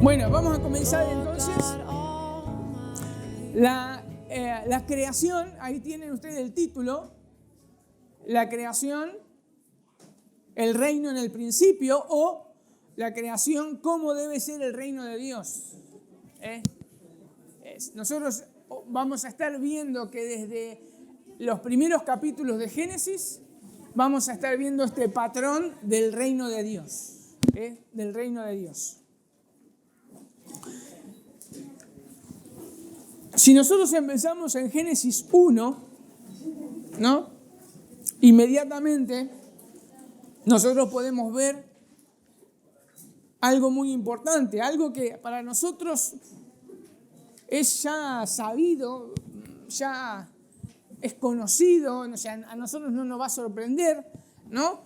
Bueno, vamos a comenzar entonces. La creación, ahí tienen ustedes el título. La creación, el reino en el principio, o la creación, cómo debe ser el reino de Dios. Nosotros vamos a estar viendo que desde los primeros capítulos de Génesis vamos a estar viendo este patrón del reino de Dios. Del reino de Dios. Si nosotros empezamos en Génesis 1, ¿no? Inmediatamente nosotros podemos ver algo muy importante, algo que para nosotros es ya sabido, ya es conocido, o sea, a nosotros no nos va a sorprender, ¿no?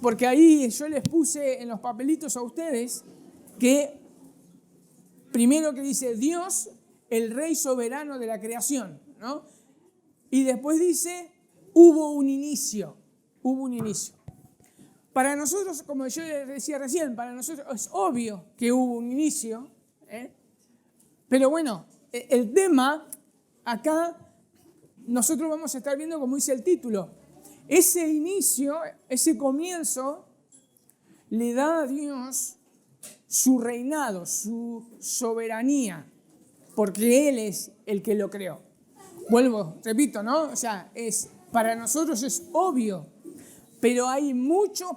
Porque ahí yo les puse en los papelitos a ustedes que primero que dice Dios, el rey soberano de la creación, ¿no? Y después dice, hubo un inicio. Para nosotros, como yo les decía recién, para nosotros es obvio que hubo un inicio, pero bueno, el tema acá nosotros vamos a estar viendo, como dice el título, ese inicio, ese comienzo, le da a Dios su reinado, su soberanía, porque Él es el que lo creó. Repito, ¿no? O sea, para nosotros es obvio, pero hay muchos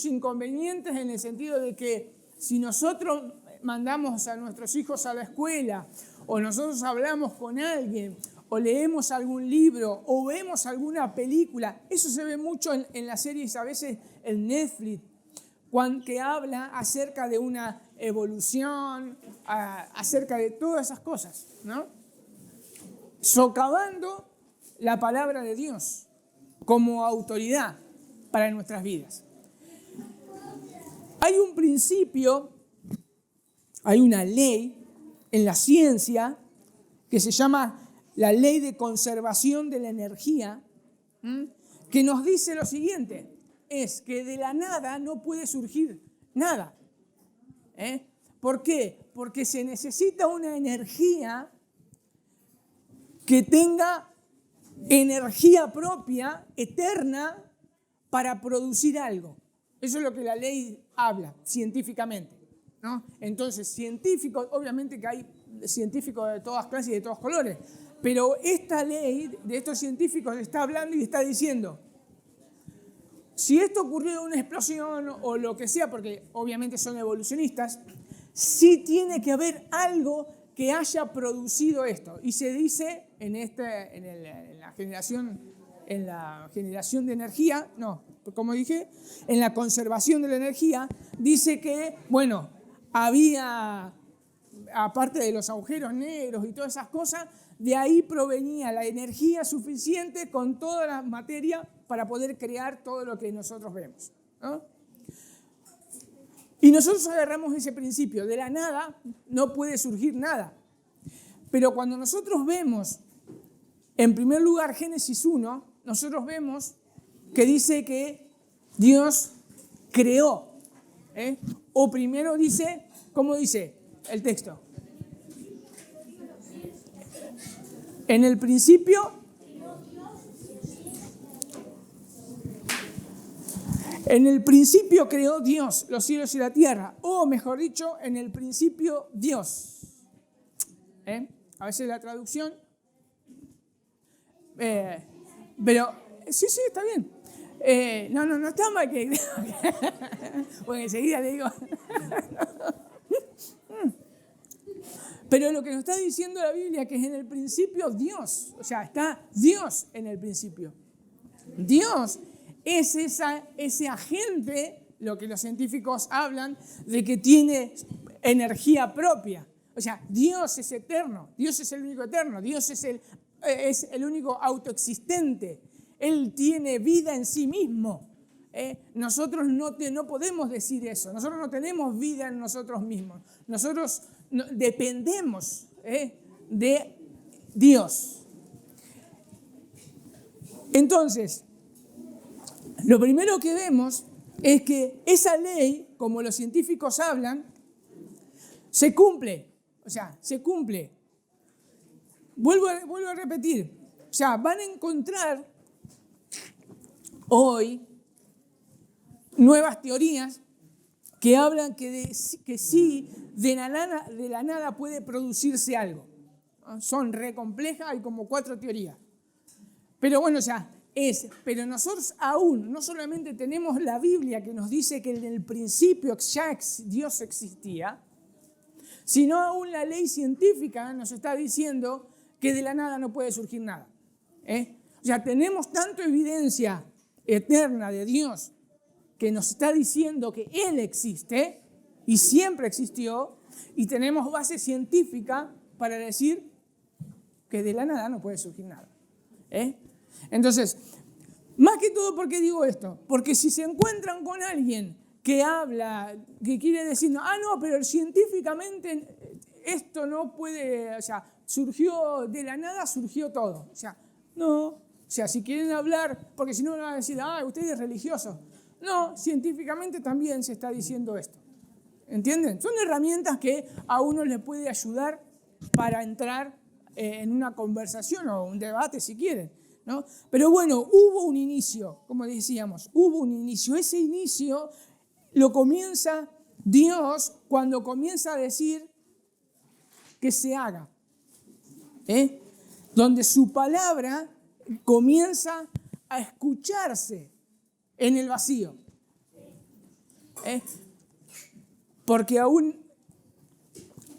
inconvenientes en el sentido de que si nosotros mandamos a nuestros hijos a la escuela, o nosotros hablamos con alguien, o leemos algún libro, o vemos alguna película, eso se ve mucho en las series, a veces en Netflix, que habla acerca de una evolución, acerca de todas esas cosas, ¿no? Socavando la palabra de Dios como autoridad para nuestras vidas. Hay un principio, hay una ley en la ciencia que se llama la ley de conservación de la energía, que nos dice lo siguiente, es que de la nada no puede surgir nada. ¿Por qué? Porque se necesita una energía que tenga energía propia, eterna, para producir algo. Eso es lo que la ley habla científicamente, ¿no? Entonces, científicos, obviamente que hay científicos de todas clases y de todos colores, pero esta ley de estos científicos está hablando y está diciendo, si esto ocurrió en una explosión o lo que sea, porque obviamente son evolucionistas, sí tiene que haber algo que haya producido esto. Y se dice en la generación de energía, como dije, en la conservación de la energía, dice que, bueno, había, aparte de los agujeros negros y todas esas cosas, de ahí provenía la energía suficiente con toda la materia para poder crear todo lo que nosotros vemos, ¿no? Y nosotros agarramos ese principio, de la nada no puede surgir nada. Pero cuando nosotros vemos, en primer lugar, Génesis 1, nosotros vemos que dice que Dios creó. O primero dice, ¿cómo dice el texto? En el principio, creó Dios los cielos y la tierra, o mejor dicho, en el principio Dios. A veces la traducción, pero sí, está bien. No está mal que bueno, enseguida le digo. Pero lo que nos está diciendo la Biblia, que es en el principio Dios, o sea, está Dios en el principio. Dios es ese agente, lo que los científicos hablan, de que tiene energía propia. O sea, Dios es eterno, Dios es el único eterno, Dios es el único autoexistente. Él tiene vida en sí mismo. Nosotros no podemos decir eso, nosotros no tenemos vida en nosotros mismos. Nosotros dependemos de Dios. Entonces, lo primero que vemos es que esa ley, como los científicos hablan, se cumple. O sea, se cumple. Vuelvo a repetir. O sea, van a encontrar hoy nuevas teorías que hablan que sí, de la nada puede producirse algo. Son re complejas, hay como 4 teorías. Pero bueno, o sea, pero nosotros aún no solamente tenemos la Biblia que nos dice que en el principio ya Dios existía, sino aún la ley científica nos está diciendo que de la nada no puede surgir nada. O sea, tenemos tanta evidencia eterna de Dios que nos está diciendo que Él existe y siempre existió, y tenemos base científica para decir que de la nada no puede surgir nada. Entonces, más que todo, ¿por qué digo esto? Porque si se encuentran con alguien que habla, que quiere decir, no, pero científicamente esto no puede, o sea, surgió de la nada, surgió todo. O sea, no, o sea, si quieren hablar, porque si no van a decir, usted es religioso. No, científicamente también se está diciendo esto. ¿Entienden? Son herramientas que a uno le puede ayudar para entrar en una conversación o un debate si quieren, ¿no? Pero bueno, hubo un inicio, como decíamos, hubo un inicio. Ese inicio lo comienza Dios cuando comienza a decir que se haga. Donde su palabra comienza a escucharse en el vacío. Porque aún,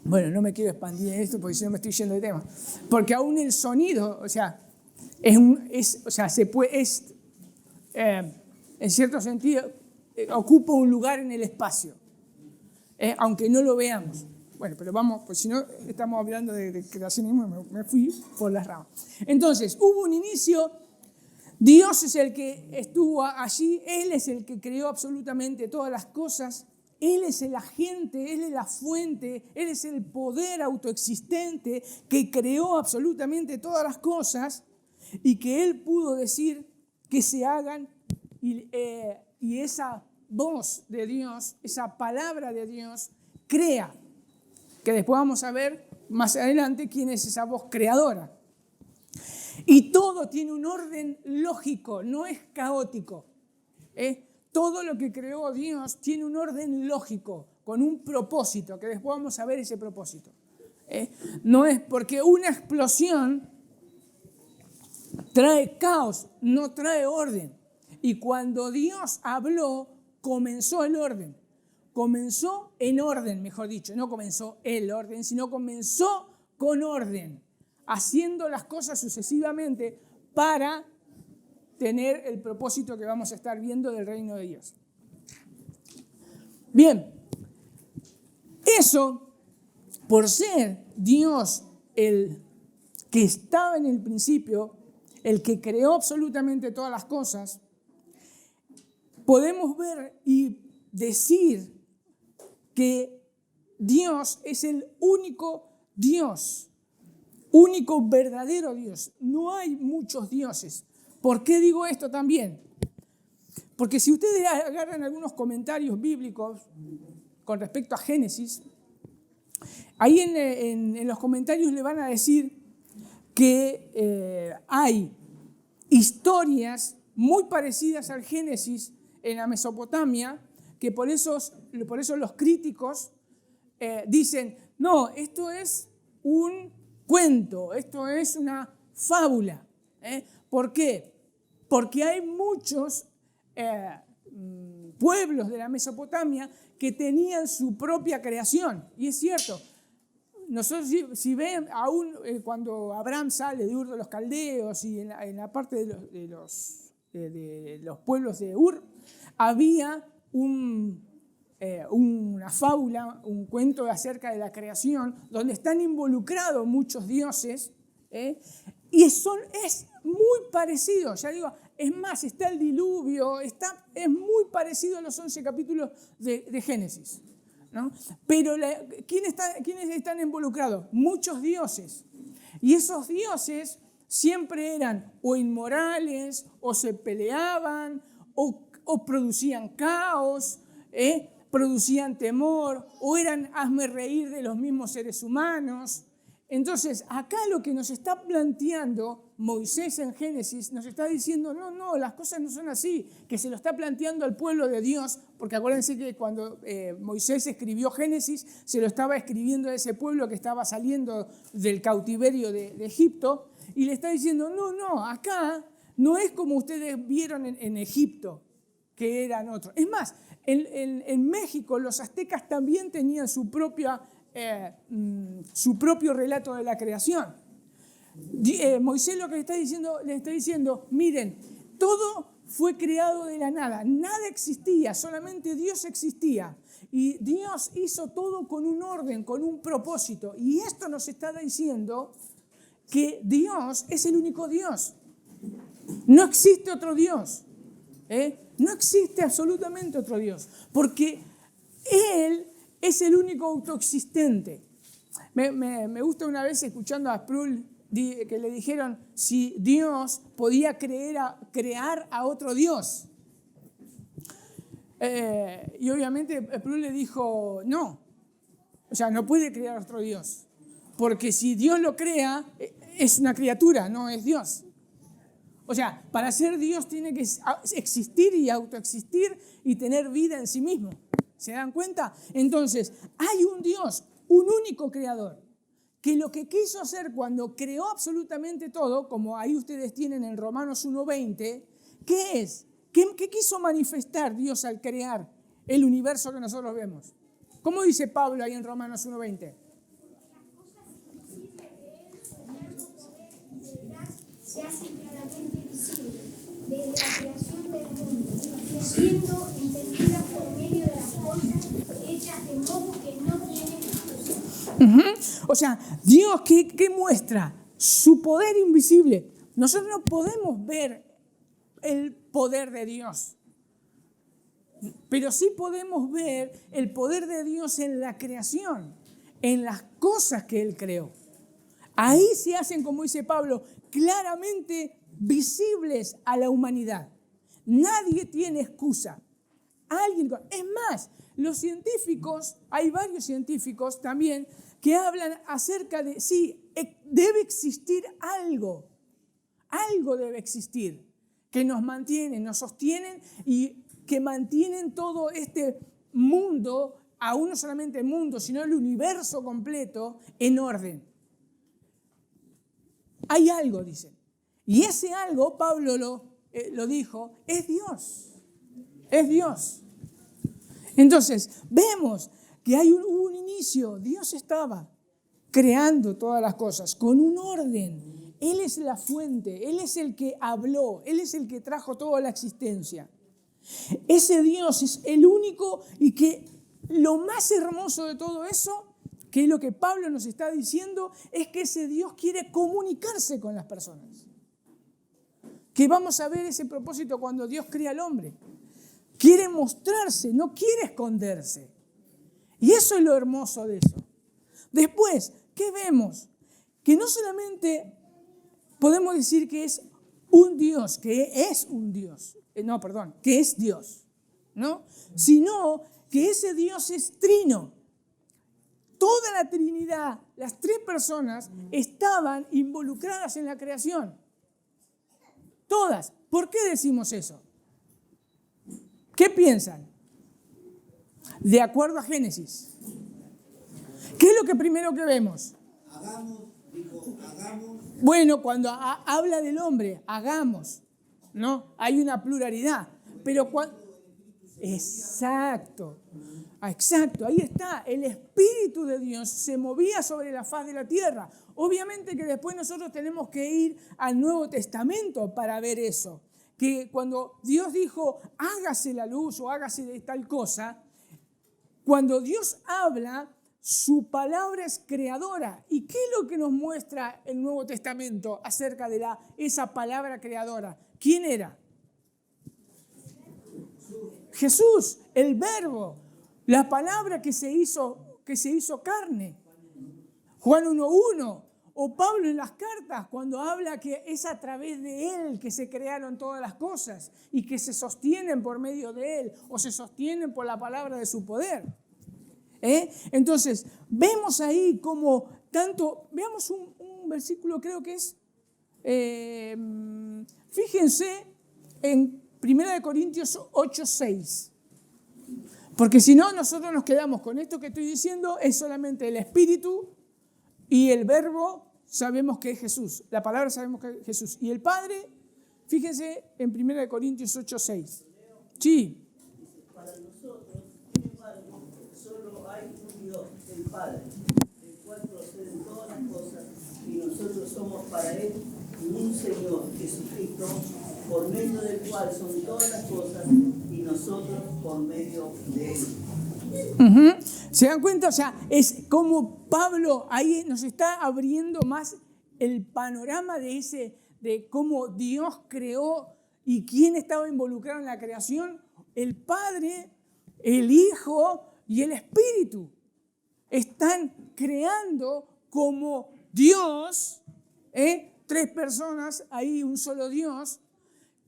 bueno, no me quiero expandir en esto porque si no me estoy yendo de tema, porque aún el sonido, o sea, en cierto sentido, ocupa un lugar en el espacio, aunque no lo veamos. Bueno, pero vamos, pues si no estamos hablando de creacionismo, me fui por las ramas. Entonces, hubo un inicio. Dios es el que estuvo allí, Él es el que creó absolutamente todas las cosas, Él es el agente, Él es la fuente, Él es el poder autoexistente que creó absolutamente todas las cosas y que Él pudo decir que se hagan y esa voz de Dios, esa palabra de Dios crea, que después vamos a ver más adelante quién es esa voz creadora. Y todo tiene un orden lógico, no es caótico. Todo lo que creó Dios tiene un orden lógico, con un propósito, que después vamos a ver ese propósito. No es porque una explosión trae caos, no trae orden. Y cuando Dios habló, comenzó el orden. Comenzó en orden, mejor dicho. No comenzó el orden, sino comenzó con orden, haciendo las cosas sucesivamente para tener el propósito que vamos a estar viendo del reino de Dios. Bien, eso, por ser Dios el que estaba en el principio, el que creó absolutamente todas las cosas, podemos ver y decir que Dios es el único Dios, único verdadero Dios. No hay muchos dioses. ¿Por qué digo esto también? Porque si ustedes agarran algunos comentarios bíblicos con respecto a Génesis, ahí en los comentarios le van a decir que hay historias muy parecidas al Génesis en la Mesopotamia, que por eso los críticos dicen, no, esto es un cuento, esto es una fábula. ¿Por qué? Porque hay muchos pueblos de la Mesopotamia que tenían su propia creación. Y es cierto, nosotros si ven, aún cuando Abraham sale de Ur de los Caldeos y en la parte de los pueblos de Ur, había una fábula, un cuento acerca de la creación, donde están involucrados muchos dioses, y es muy parecido, ya digo, es más, está el diluvio, es muy parecido a los 11 capítulos de Génesis, ¿no? Pero ¿quiénes están involucrados? Muchos dioses. Y esos dioses siempre eran o inmorales, o se peleaban, o producían caos, producían temor o eran hazme reír de los mismos seres humanos. Entonces, acá lo que nos está planteando Moisés en Génesis, nos está diciendo, no, las cosas no son así, que se lo está planteando al pueblo de Dios, porque acuérdense que cuando Moisés escribió Génesis, se lo estaba escribiendo a ese pueblo que estaba saliendo del cautiverio de Egipto, y le está diciendo, no, acá no es como ustedes vieron en Egipto, que eran otros. Es más, en México los aztecas también tenían su propio relato de la creación. Moisés lo que le está diciendo, miren, todo fue creado de la nada, nada existía, solamente Dios existía. Y Dios hizo todo con un orden, con un propósito. Y esto nos está diciendo que Dios es el único Dios. No existe otro Dios. No existe absolutamente otro Dios. Porque Él es el único autoexistente. Me gusta una vez escuchando a Sproul que le dijeron si Dios podía crear a otro Dios. Y obviamente Sproul le dijo no. O sea, no puede crear otro Dios. Porque si Dios lo crea, es una criatura, no es Dios. O sea, para ser Dios tiene que existir y autoexistir y tener vida en sí mismo. ¿Se dan cuenta? Entonces, hay un Dios, un único creador, que lo que quiso hacer cuando creó absolutamente todo, como ahí ustedes tienen en Romanos 1:20, ¿qué es? ¿Qué quiso manifestar Dios al crear el universo que nosotros vemos? ¿Cómo dice Pablo ahí en Romanos 1:20? Se hace claramente visible desde la creación del mundo, siendo entendida por medio de las cosas hechas de modo que no tienen excusa. O sea, Dios ¿qué muestra? Su poder invisible. Nosotros no podemos ver el poder de Dios, pero sí podemos ver el poder de Dios en la creación, en las cosas que Él creó. Ahí se hacen, como dice Pablo, claramente visibles a la humanidad. Nadie tiene excusa. Es más, los científicos, hay varios científicos también que hablan acerca de, sí, debe existir algo debe existir que nos mantiene, nos sostienen y que mantienen todo este mundo, aún no solamente el mundo, sino el universo completo en orden. Hay algo, dicen. Y ese algo, Pablo lo dijo, es Dios. Es Dios. Entonces, vemos que hay un inicio. Dios estaba creando todas las cosas con un orden. Él es la fuente, Él es el que habló, Él es el que trajo toda la existencia. Ese Dios es el único y que lo más hermoso de todo eso, que es lo que Pablo nos está diciendo, es que ese Dios quiere comunicarse con las personas. Que vamos a ver ese propósito cuando Dios crea al hombre. Quiere mostrarse, no quiere esconderse. Y eso es lo hermoso de eso. Después, ¿qué vemos? Que no solamente podemos decir que es un Dios, que es Dios, ¿no? Sino que ese Dios es trino. Toda la Trinidad, las tres personas, estaban involucradas en la creación. Todas. ¿Por qué decimos eso? ¿Qué piensan? De acuerdo a Génesis. ¿Qué es lo que primero que vemos? Hagamos. Bueno, cuando habla del hombre, hagamos, ¿no? Hay una pluralidad. Pero Exacto, ahí está. El Espíritu de Dios se movía sobre la faz de la tierra. Obviamente que después nosotros tenemos que ir al Nuevo Testamento para ver eso. Que cuando Dios dijo, hágase la luz o hágase de tal cosa, cuando Dios habla, su palabra es creadora. ¿Y qué es lo que nos muestra el Nuevo Testamento acerca de esa palabra creadora? ¿Quién era? Jesús, el Verbo, la palabra que se hizo carne. Juan 1:1, O Pablo en las cartas, cuando habla que es a través de Él que se crearon todas las cosas y que se sostienen por medio de Él o se sostienen por la palabra de su poder. Entonces, vemos ahí como tanto, veamos un versículo, creo que es, fíjense en 1 Corintios 8:6. Porque si no, nosotros nos quedamos con esto que estoy diciendo, es solamente el Espíritu y el Verbo, sabemos que es Jesús. La palabra sabemos que es Jesús. Y el Padre, fíjense en 1 Corintios 8:6. Sí. Para nosotros, sin embargo, solo hay un Dios, el Padre, del cual proceden todas las cosas, y nosotros somos para Él un Señor, Jesucristo, por medio del cual son todas las cosas, y nosotros por medio de Él. ¿Se dan cuenta? O sea, es como Pablo ahí nos está abriendo más el panorama de cómo Dios creó y quién estaba involucrado en la creación. El Padre, el Hijo y el Espíritu están creando como Dios, tres personas, ahí un solo Dios,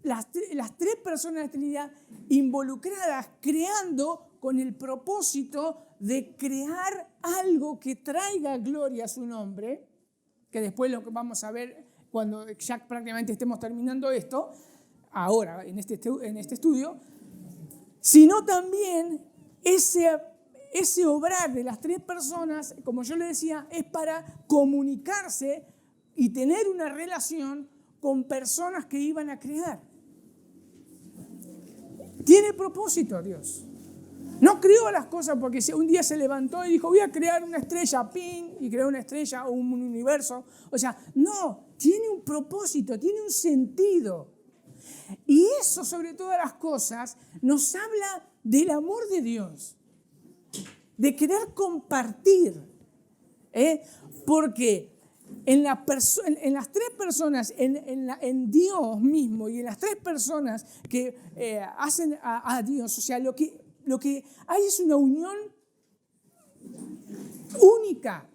las tres personas de la Trinidad involucradas, creando con el propósito de crear algo que traiga gloria a su nombre, que después lo que vamos a ver cuando ya prácticamente estemos terminando esto, ahora en este estudio, sino también ese obrar de las tres personas, como yo le decía, es para comunicarse y tener una relación con personas que iban a crear. Tiene propósito Dios. No creó las cosas porque un día se levantó y dijo, voy a crear una estrella, ¡ping! Y creó una estrella o un universo. O sea, no, tiene un propósito, tiene un sentido. Y eso, sobre todas las cosas, nos habla del amor de Dios, de querer compartir. Porque en las tres personas, en Dios mismo y en las tres personas que hacen a Dios, o sea, lo que hay es una unión única,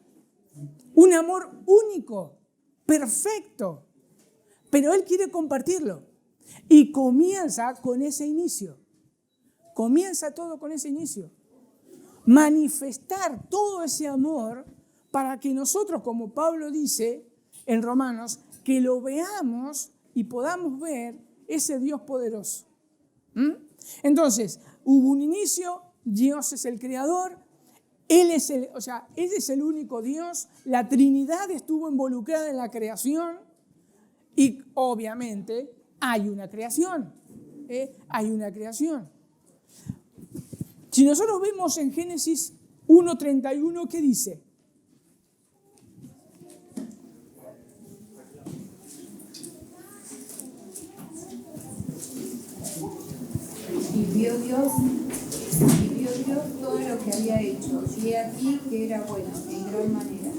un amor único, perfecto, pero Él quiere compartirlo y comienza con ese inicio, comienza todo con ese inicio, manifestar todo ese amor para que nosotros, como Pablo dice en Romanos, que lo veamos y podamos ver ese Dios poderoso. Entonces, hubo un inicio, Dios es el creador, Él es el único Dios, la Trinidad estuvo involucrada en la creación y obviamente hay una creación, hay una creación. Si nosotros vemos en Génesis 1:31, ¿qué dice? Y vio Dios todo lo que había hecho, y he aquí que era bueno en gran manera.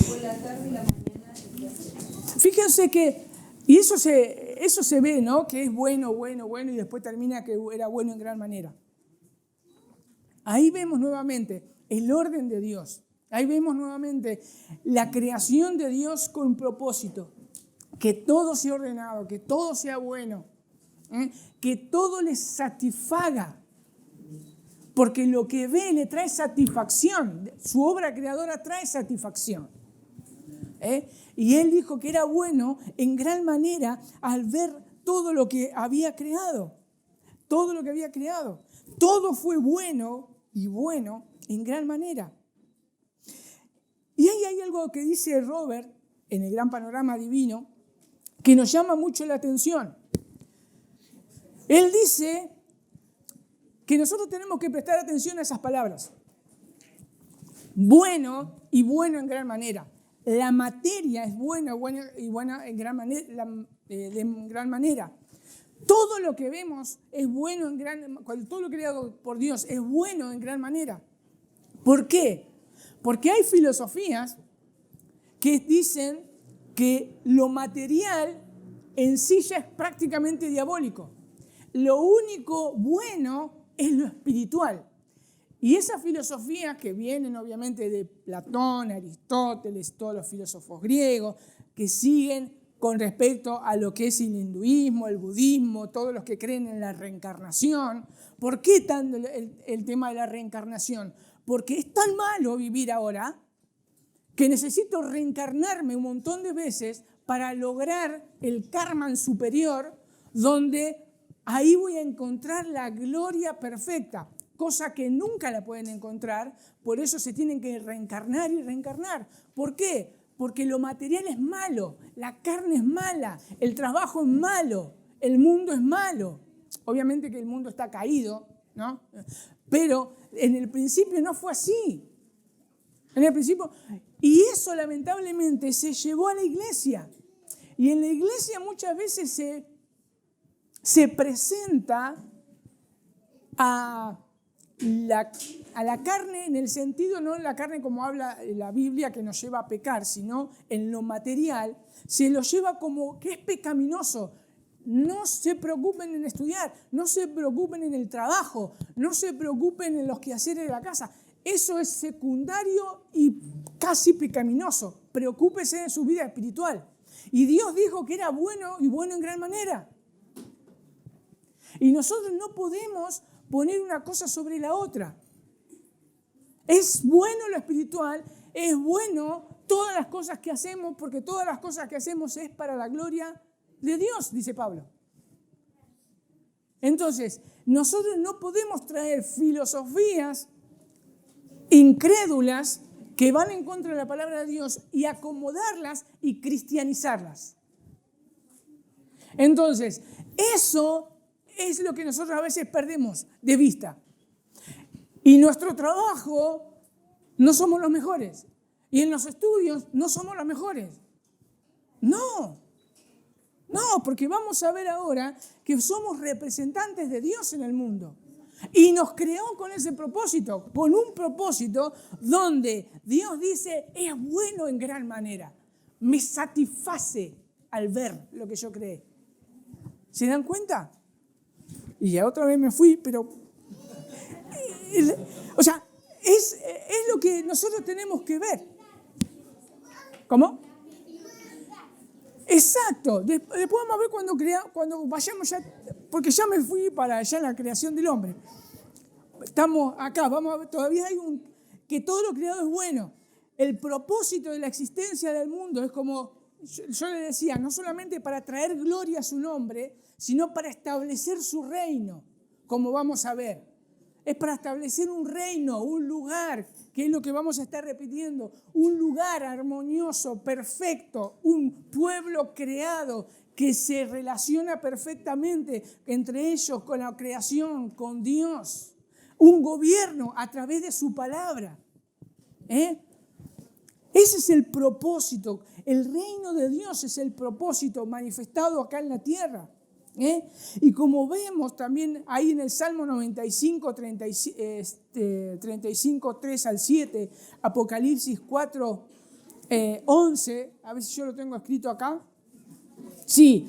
Fue la tarde y la mañana el día sexto. Fíjense que, y eso se ve, ¿no? Que es bueno, y después termina que era bueno en gran manera. Ahí vemos nuevamente el orden de Dios. Ahí vemos nuevamente la creación de Dios con propósito. Que todo sea ordenado, que todo sea bueno. Que todo les satisfaga, porque lo que ve le trae satisfacción, su obra creadora trae satisfacción. Y Él dijo que era bueno en gran manera al ver todo lo que había creado, todo lo que había creado. Todo fue bueno y bueno en gran manera. Y ahí hay algo que dice Robert en el Gran Panorama Divino que nos llama mucho la atención. Él dice que nosotros tenemos que prestar atención a esas palabras. Bueno y bueno en gran manera. La materia es buena y buena en gran manera. Todo lo que vemos es bueno todo lo creado por Dios es bueno en gran manera. ¿Por qué? Porque hay filosofías que dicen que lo material en sí ya es prácticamente diabólico. Lo único bueno es lo espiritual. Y esas filosofías que vienen obviamente de Platón, Aristóteles, todos los filósofos griegos, que siguen con respecto a lo que es el hinduismo, el budismo, todos los que creen en la reencarnación. ¿Por qué tanto el tema de la reencarnación? Porque es tan malo vivir ahora que necesito reencarnarme un montón de veces para lograr el karma superior, donde ahí voy a encontrar la gloria perfecta, cosa que nunca la pueden encontrar, por eso se tienen que reencarnar y reencarnar. ¿Por qué? Porque lo material es malo, la carne es mala, el trabajo es malo, el mundo es malo. Obviamente que el mundo está caído, ¿no? Pero en el principio no fue así. En el principio, y eso lamentablemente se llevó a la iglesia. Y en la iglesia muchas veces se presenta a la carne en el sentido, no en la carne como habla la Biblia que nos lleva a pecar, sino en lo material, se lo lleva como que es pecaminoso. No se preocupen en estudiar, no se preocupen en el trabajo, no se preocupen en los quehaceres de la casa. Eso es secundario y casi pecaminoso. Preocúpese de su vida espiritual. Y Dios dijo que era bueno y bueno en gran manera. Y nosotros no podemos poner una cosa sobre la otra. Es bueno lo espiritual, es bueno todas las cosas que hacemos, porque todas las cosas que hacemos es para la gloria de Dios, dice Pablo. Entonces, nosotros no podemos traer filosofías incrédulas que van en contra de la palabra de Dios y acomodarlas y cristianizarlas. Entonces, eso es lo que nosotros a veces perdemos de vista. Y nuestro trabajo no somos los mejores. Y en los estudios no somos los mejores. No, porque vamos a ver ahora que somos representantes de Dios en el mundo. Y nos creó con ese propósito, con un propósito donde Dios dice, es bueno en gran manera. Me satisface al ver lo que yo creé. ¿Se dan cuenta? Y ya otra vez me fui, pero... O sea, es lo que nosotros tenemos que ver. ¿Cómo? Exacto. Después vamos a ver cuando vayamos ya, porque ya me fui para allá en la creación del hombre. Estamos acá, vamos a ver, todavía hay que todo lo creado es bueno. El propósito de la existencia del mundo es como, yo le decía, no solamente para traer gloria a su nombre, sino para establecer su reino, como vamos a ver. Es para establecer un reino, un lugar, que es lo que vamos a estar repitiendo, un lugar armonioso, perfecto, un pueblo creado que se relaciona perfectamente entre ellos con la creación, con Dios. Un gobierno a través de su palabra. Ese es el propósito. El reino de Dios es el propósito manifestado acá en la tierra. Y como vemos también ahí en el Salmo 95, 35, 3 al 7, Apocalipsis 4, 11, a ver si yo lo tengo escrito acá. Sí,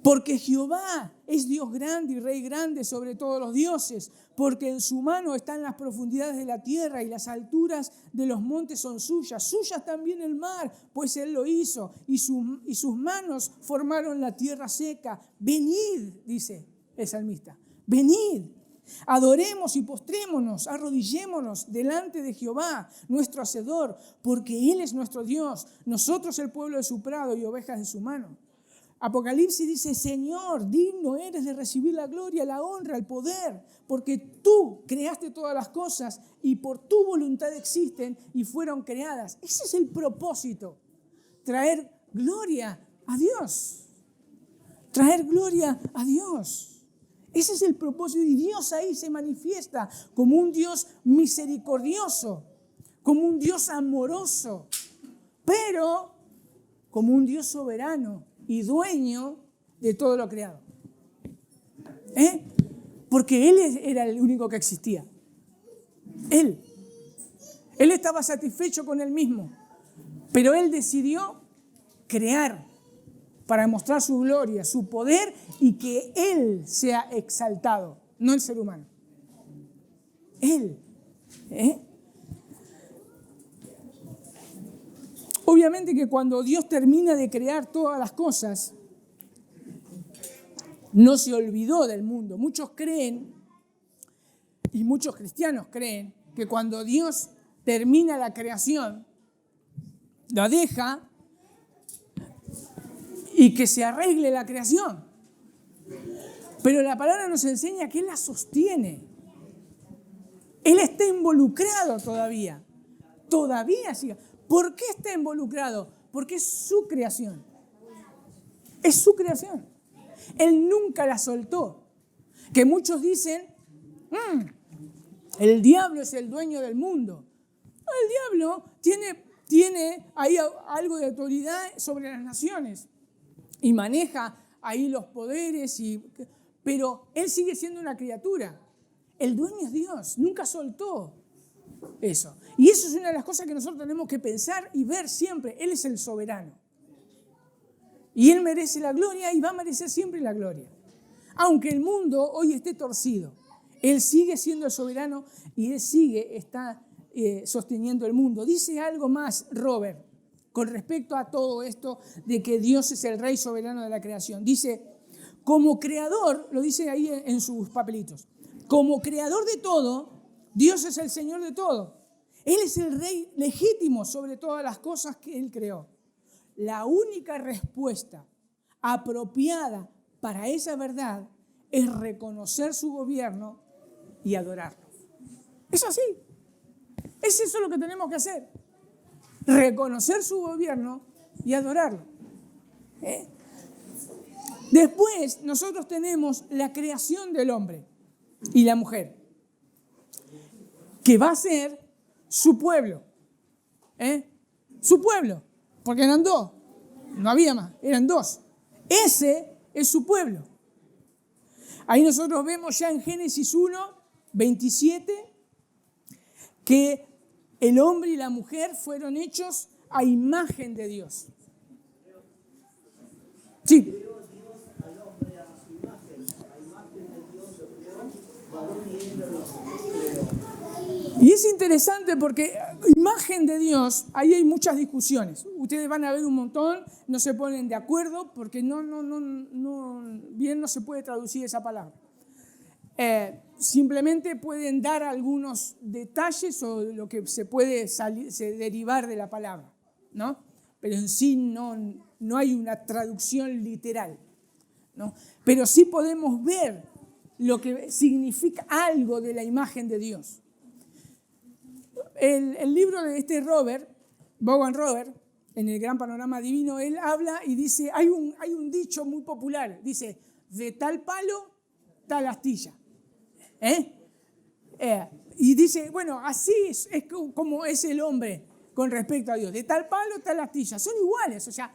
porque Jehová es Dios grande y Rey grande sobre todos los dioses, porque en su mano están las profundidades de la tierra y las alturas de los montes son suyas. Suyas también el mar, pues Él lo hizo, y sus manos formaron la tierra seca. Venid, dice el salmista, venid, adoremos y postrémonos, arrodillémonos delante de Jehová, nuestro Hacedor, porque Él es nuestro Dios, nosotros el pueblo de su prado y ovejas de su mano. Apocalipsis dice, Señor, digno eres de recibir la gloria, la honra, el poder, porque tú creaste todas las cosas y por tu voluntad existen y fueron creadas. Ese es el propósito, traer gloria a Dios. Traer gloria a Dios. Ese es el propósito y Dios ahí se manifiesta como un Dios misericordioso, como un Dios amoroso, pero como un Dios soberano y dueño de todo lo creado. Porque Él era el único que existía. Él estaba satisfecho con Él mismo, pero Él decidió crear para mostrar su gloria, su poder y que Él sea exaltado, no el ser humano. Él. Obviamente que cuando Dios termina de crear todas las cosas, no se olvidó del mundo. Muchos creen, y muchos cristianos creen, que cuando Dios termina la creación, la deja y que se arregle la creación. Pero la palabra nos enseña que Él la sostiene. Él está involucrado todavía. Todavía sigue. ¿Por qué está involucrado? Porque es su creación. Es su creación. Él nunca la soltó. Que muchos dicen, el diablo es el dueño del mundo. El diablo tiene ahí algo de autoridad sobre las naciones y maneja ahí los poderes, pero él sigue siendo una criatura. El dueño es Dios, nunca soltó eso. Y eso es una de las cosas que nosotros tenemos que pensar y ver siempre. Él es el soberano. Y Él merece la gloria y va a merecer siempre la gloria. Aunque el mundo hoy esté torcido, Él sigue siendo el soberano y Él está sosteniendo el mundo. Dice algo más Robert con respecto a todo esto de que Dios es el Rey soberano de la creación. Dice, como creador, lo dice ahí en sus papelitos, como creador de todo, Dios es el Señor de todo. Él es el Rey legítimo sobre todas las cosas que Él creó. La única respuesta apropiada para esa verdad es reconocer su gobierno y adorarlo. Es así. Es eso lo que tenemos que hacer. Reconocer su gobierno y adorarlo. Después nosotros tenemos la creación del hombre y la mujer, que va a ser su pueblo. Su pueblo. Porque eran dos, no había más, eran dos. Ese es su pueblo. Ahí nosotros vemos ya en Génesis 1, 27, que el hombre y la mujer fueron hechos a imagen de Dios. Sí. Y es interesante porque imagen de Dios, ahí hay muchas discusiones. Ustedes van a ver un montón, no se ponen de acuerdo porque bien no se puede traducir esa palabra. Simplemente pueden dar algunos detalles o lo que se puede derivar de la palabra, ¿no? Pero en sí no hay una traducción literal, ¿no? Pero sí podemos ver lo que significa algo de la imagen de Dios. El libro de Vaughan Robert, en el Gran Panorama Divino, él habla y dice, hay un dicho muy popular, dice, de tal palo, tal astilla. Y dice, bueno, así es como es el hombre con respecto a Dios, de tal palo, tal astilla. Son iguales, o sea,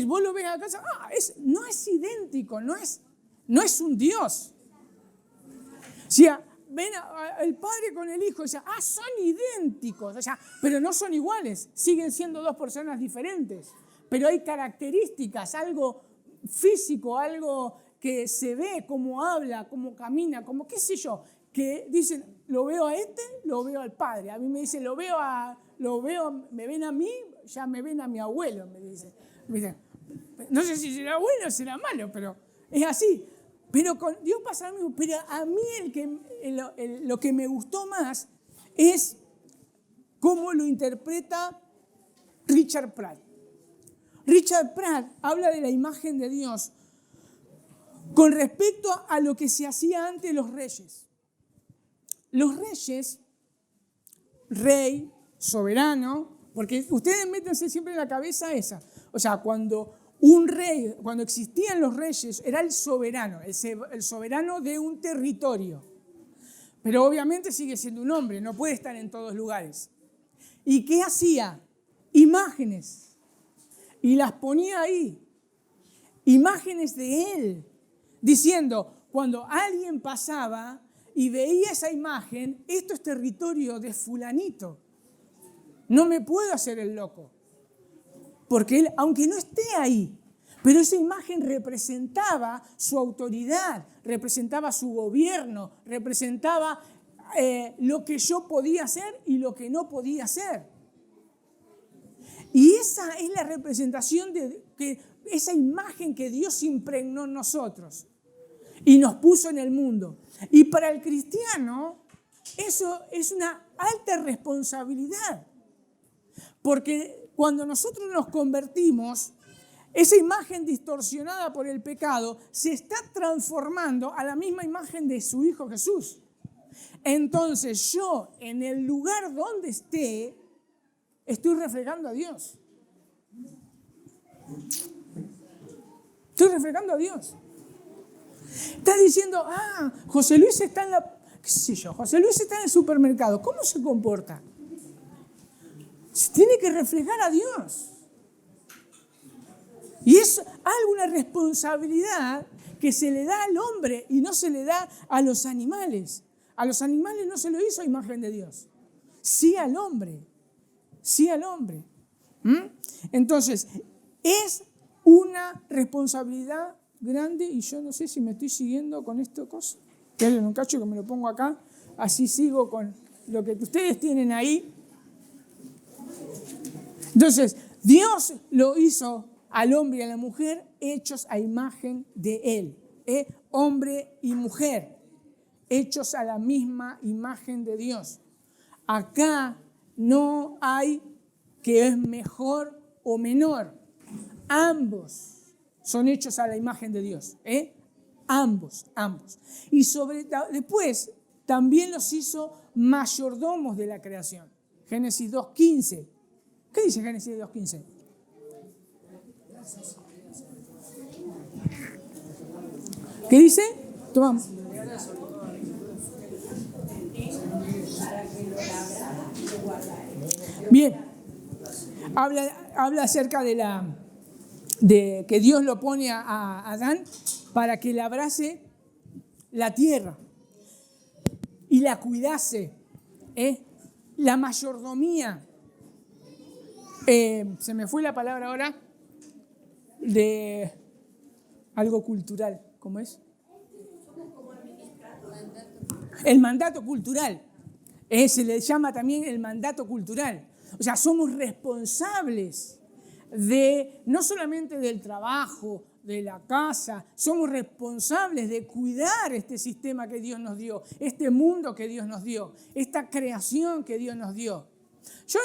vos lo ves acá, no es idéntico, no es un Dios. O sea, ven el padre con el hijo y dicen, son idénticos, o sea, pero no son iguales, siguen siendo dos personas diferentes, pero hay características, algo físico, algo que se ve, cómo habla, cómo camina, como qué sé yo, que dicen, lo veo a lo veo al padre, a mí me dicen, me ven a mí, ya me ven a mi abuelo, me dicen, no sé si será bueno o será malo, pero es así. Pero con Dios pasa lo mismo. Pero a mí lo que me gustó más es cómo lo interpreta Richard Pratt. Richard Pratt habla de la imagen de Dios con respecto a lo que se hacía antes los reyes. Los reyes, rey, soberano, porque ustedes métanse siempre en la cabeza esa. O sea, cuando un rey, cuando existían los reyes, era el soberano de un territorio. Pero obviamente sigue siendo un hombre, no puede estar en todos lugares. ¿Y qué hacía? Imágenes. Y las ponía ahí. Imágenes de él. Diciendo, cuando alguien pasaba y veía esa imagen, esto es territorio de fulanito. No me puedo hacer el loco. Porque él, aunque no esté ahí, pero esa imagen representaba su autoridad, representaba su gobierno, representaba lo que yo podía hacer y lo que no podía hacer. Y esa es la representación esa imagen que Dios impregnó en nosotros y nos puso en el mundo. Y para el cristiano eso es una alta responsabilidad, porque cuando nosotros nos convertimos, esa imagen distorsionada por el pecado se está transformando a la misma imagen de su Hijo Jesús. Entonces yo, en el lugar donde esté, estoy reflejando a Dios. Estoy reflejando a Dios. Está diciendo, José Luis está José Luis está en el supermercado. ¿Cómo se comporta? Se tiene que reflejar a Dios. Y es alguna responsabilidad que se le da al hombre y no se le da a los animales. A los animales no se lo hizo a imagen de Dios. Sí al hombre. Sí al hombre. Entonces, es una responsabilidad grande y yo no sé si me estoy siguiendo con esto cosa. Esperen un cacho que me lo pongo acá. Así sigo con lo que ustedes tienen ahí. Entonces, Dios lo hizo al hombre y a la mujer hechos a imagen de Él. Hombre y mujer, hechos a la misma imagen de Dios. Acá no hay que es mejor o menor. Ambos son hechos a la imagen de Dios. Ambos. Y después también los hizo mayordomos de la creación. Génesis 2:15. ¿Qué dice Génesis 2:15? ¿Qué dice? Tomamos. Bien. Habla acerca de que Dios lo pone a Adán para que labrase la tierra y la cuidase. La mayordomía. Se me fue la palabra ahora de algo cultural. ¿Cómo es? El mandato cultural. Se le llama también el mandato cultural. O sea, somos responsables no solamente del trabajo, de la casa, somos responsables de cuidar este sistema que Dios nos dio, este mundo que Dios nos dio, esta creación que Dios nos dio. Yo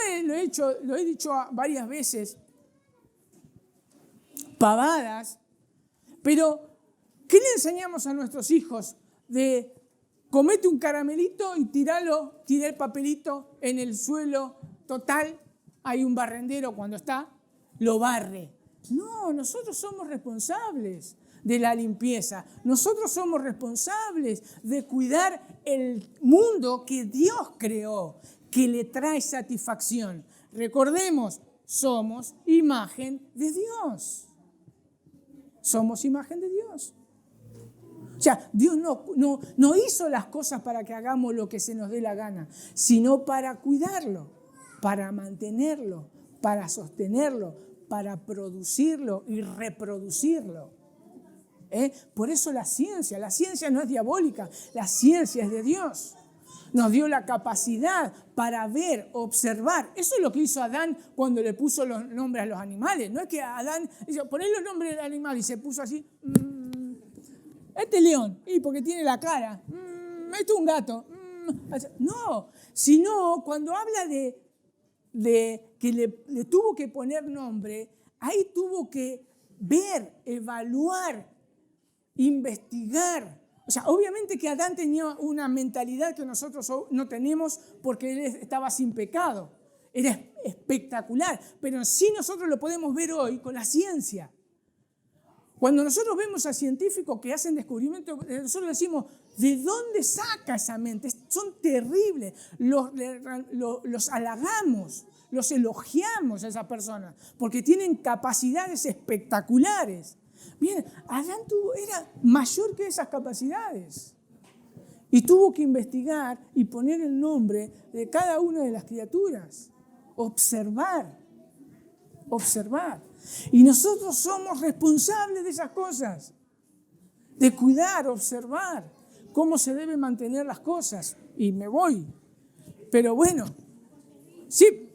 lo he dicho varias veces, pavadas, pero ¿qué le enseñamos a nuestros hijos? De comete un caramelito y tira el papelito en el suelo, total, hay un barrendero cuando lo barre. No, nosotros somos responsables de la limpieza. Nosotros somos responsables de cuidar el mundo que Dios creó, que le trae satisfacción. Recordemos, somos imagen de Dios. Somos imagen de Dios. O sea, Dios no hizo las cosas para que hagamos lo que se nos dé la gana, sino para cuidarlo, para mantenerlo, para sostenerlo, para producirlo y reproducirlo. Por eso la ciencia no es diabólica, la ciencia es de Dios. Nos dio la capacidad para ver, observar. Eso es lo que hizo Adán cuando le puso los nombres a los animales. No es que Adán dice, poné los nombres del animal y se puso así. Este león, porque tiene la cara. Este es un gato. No, sino cuando habla de que le tuvo que poner nombre, ahí tuvo que ver, evaluar, investigar. O sea, obviamente que Adán tenía una mentalidad que nosotros no tenemos porque él estaba sin pecado. Era espectacular, pero sí nosotros lo podemos ver hoy con la ciencia. Cuando nosotros vemos a científicos que hacen descubrimientos, nosotros decimos, ¿de dónde saca esa mente? Son terribles. Los halagamos, los elogiamos a esas personas, porque tienen capacidades espectaculares. Bien, Adán era mayor que esas capacidades. Y tuvo que investigar y poner el nombre de cada una de las criaturas. Observar. Y nosotros somos responsables de esas cosas, de cuidar, observar, cómo se deben mantener las cosas y me voy. Pero bueno, sí.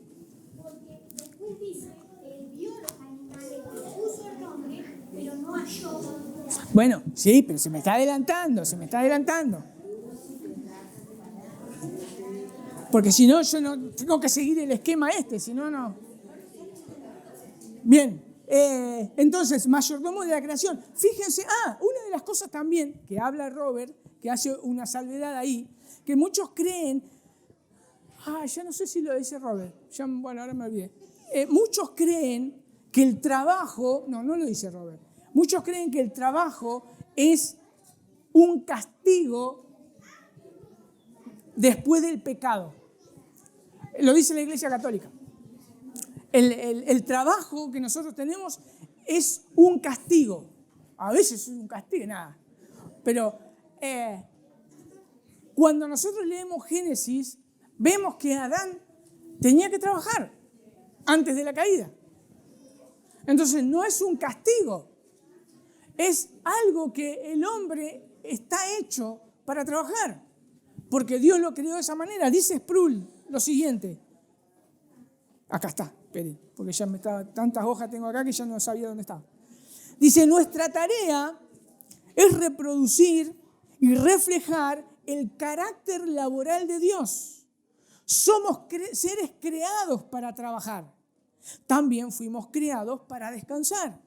Porque después dice que él vio los animales, le puso el nombre, pero no halló. Bueno, sí, pero se me está adelantando. Porque si no, yo no tengo que seguir el esquema si no, no. Bien, entonces, mayordomo de la creación. Fíjense, una de las cosas también que habla Robert, que hace una salvedad ahí, que muchos creen, ya no sé si lo dice Robert, bueno, ahora me olvidé. Muchos creen que el trabajo, no lo dice Robert, muchos creen que el trabajo es un castigo después del pecado. Lo dice la Iglesia Católica. El trabajo que nosotros tenemos es un castigo. A veces es un castigo, nada. Pero cuando nosotros leemos Génesis, vemos que Adán tenía que trabajar antes de la caída. Entonces no es un castigo. Es algo que el hombre está hecho para trabajar. Porque Dios lo creó de esa manera. Dice Sproul lo siguiente. Acá está, esperen, porque ya tantas hojas tengo acá que ya no sabía dónde estaba. Dice, nuestra tarea es reproducir y reflejar el carácter laboral de Dios. Somos seres creados para trabajar. También fuimos creados para descansar.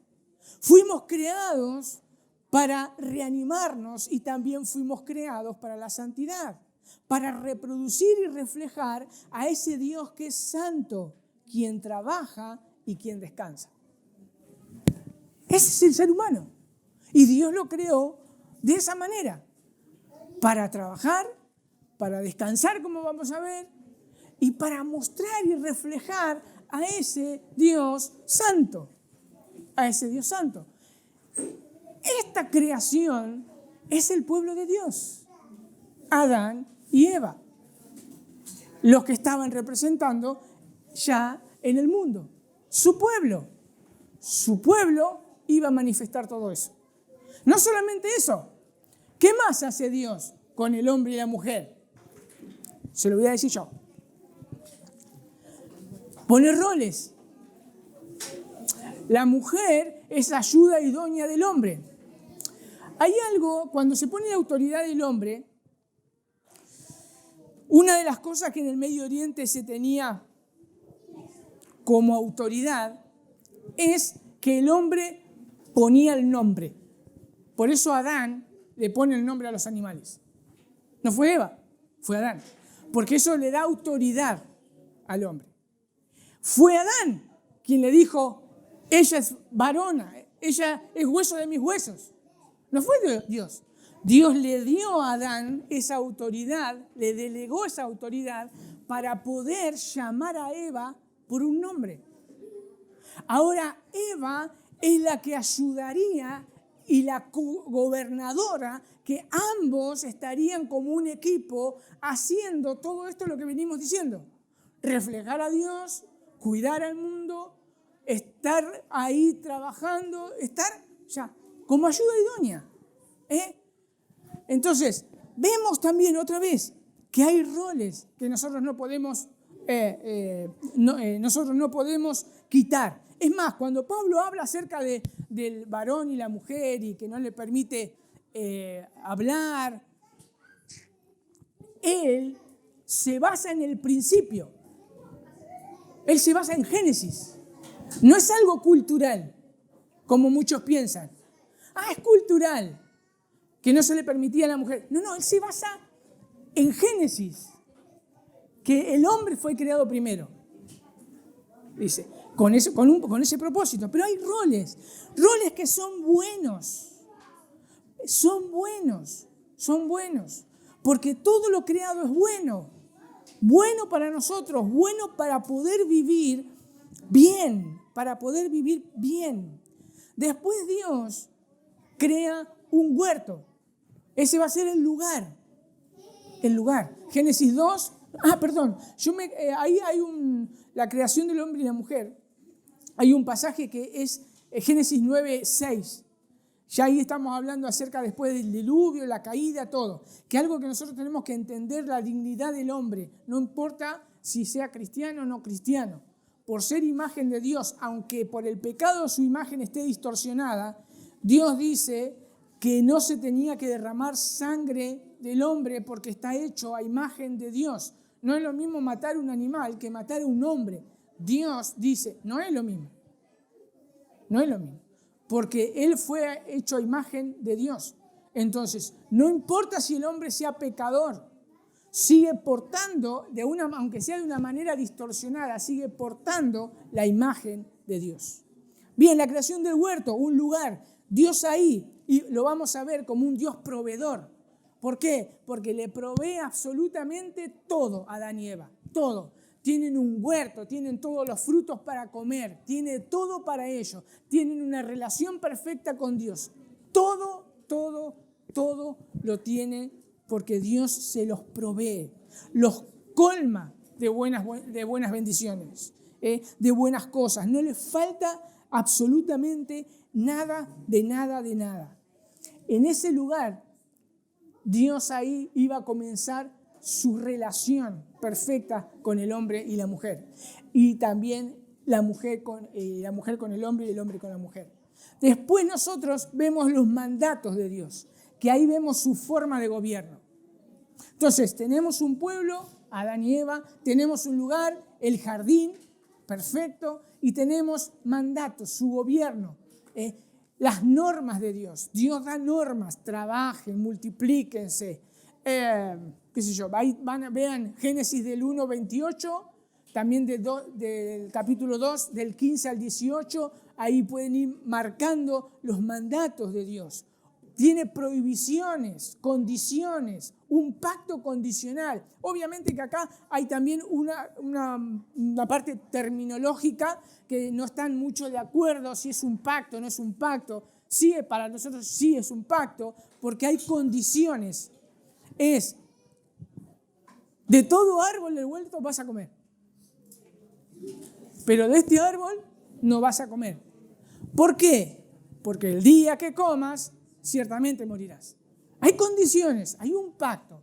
Fuimos creados para reanimarnos y también fuimos creados para la santidad, para reproducir y reflejar a ese Dios que es santo, quien trabaja y quien descansa. Ese es el ser humano. Y Dios lo creó de esa manera, para trabajar, para descansar, como vamos a ver, y para mostrar y reflejar a ese Dios santo. A ese Dios santo. Esta creación es el pueblo de Dios. Adán y Eva. Los que estaban representando ya en el mundo. Su pueblo. Su pueblo iba a manifestar todo eso. No solamente eso. ¿Qué más hace Dios con el hombre y la mujer? Se lo voy a decir yo. Pone roles. La mujer es la ayuda idónea del hombre. Hay algo, cuando se pone la autoridad del hombre, una de las cosas que en el Medio Oriente se tenía como autoridad es que el hombre ponía el nombre. Por eso Adán le pone el nombre a los animales. No fue Eva, fue Adán. Porque eso le da autoridad al hombre. Fue Adán quien le dijo, ella es varona, ella es hueso de mis huesos. No fue Dios. Dios le dio a Adán esa autoridad, le delegó esa autoridad para poder llamar a Eva por un nombre. Ahora Eva es la que ayudaría y la gobernadora, que ambos estarían como un equipo haciendo todo esto lo que venimos diciendo. Reflejar a Dios, cuidar al mundo, estar ahí trabajando, estar ya como ayuda idónea. Entonces, vemos también otra vez que hay roles que nosotros no podemos, nosotros no podemos quitar. Es más, cuando Pablo habla acerca del varón y la mujer y que no le permite hablar, él se basa en el principio. Él se basa en Génesis. No es algo cultural, como muchos piensan. Es cultural, que no se le permitía a la mujer. No, él se basa en Génesis, que el hombre fue creado primero. Dice, con ese propósito. Pero hay roles que son buenos. Son buenos. Porque todo lo creado es bueno. Bueno para nosotros, bueno para poder vivir bien, Después Dios crea un huerto. Ese va a ser el lugar. Génesis 2. Ahí hay la creación del hombre y la mujer. Hay un pasaje que es Génesis 9:6, Ya ahí estamos hablando acerca después del diluvio, la caída, todo. Que algo que nosotros tenemos que entender, la dignidad del hombre, no importa si sea cristiano o no cristiano. Por ser imagen de Dios, aunque por el pecado su imagen esté distorsionada, Dios dice que no se tenía que derramar sangre del hombre porque está hecho a imagen de Dios. No es lo mismo matar un animal que matar a un hombre. Dios dice, no es lo mismo. No es lo mismo. Porque Él fue hecho a imagen de Dios. Entonces, no importa si el hombre sea pecador, sigue portando, aunque sea de una manera distorsionada, sigue portando la imagen de Dios. Bien, la creación del huerto, un lugar, Dios ahí, y lo vamos a ver como un Dios proveedor. ¿Por qué? Porque le provee absolutamente todo a Adán y Eva, todo. Tienen un huerto, tienen todos los frutos para comer, tiene todo para ellos, tienen una relación perfecta con Dios. Todo lo tiene porque Dios se los provee, los colma de buenas bendiciones, de buenas cosas. No les falta absolutamente nada. En ese lugar, Dios ahí iba a comenzar su relación perfecta con el hombre y la mujer. Y también la mujer con el hombre y el hombre con la mujer. Después nosotros vemos los mandatos de Dios, que ahí vemos su forma de gobierno. Entonces tenemos un pueblo, Adán y Eva, tenemos un lugar, el jardín, perfecto, y tenemos mandatos, su gobierno, las normas de Dios. Dios da normas, trabajen, multiplíquense, qué sé yo, vean Génesis del 1:28, también del capítulo 2, del 15 al 18, ahí pueden ir marcando los mandatos de Dios. Tiene prohibiciones, condiciones, un pacto condicional. Obviamente que acá hay también una parte terminológica que no están mucho de acuerdo si es un pacto o no es un pacto. Sí, para nosotros sí es un pacto porque hay condiciones. Es, de todo árbol del huerto vas a comer, pero de este árbol no vas a comer. ¿Por qué? Porque el día que comas, ciertamente morirás. Hay condiciones, hay un pacto.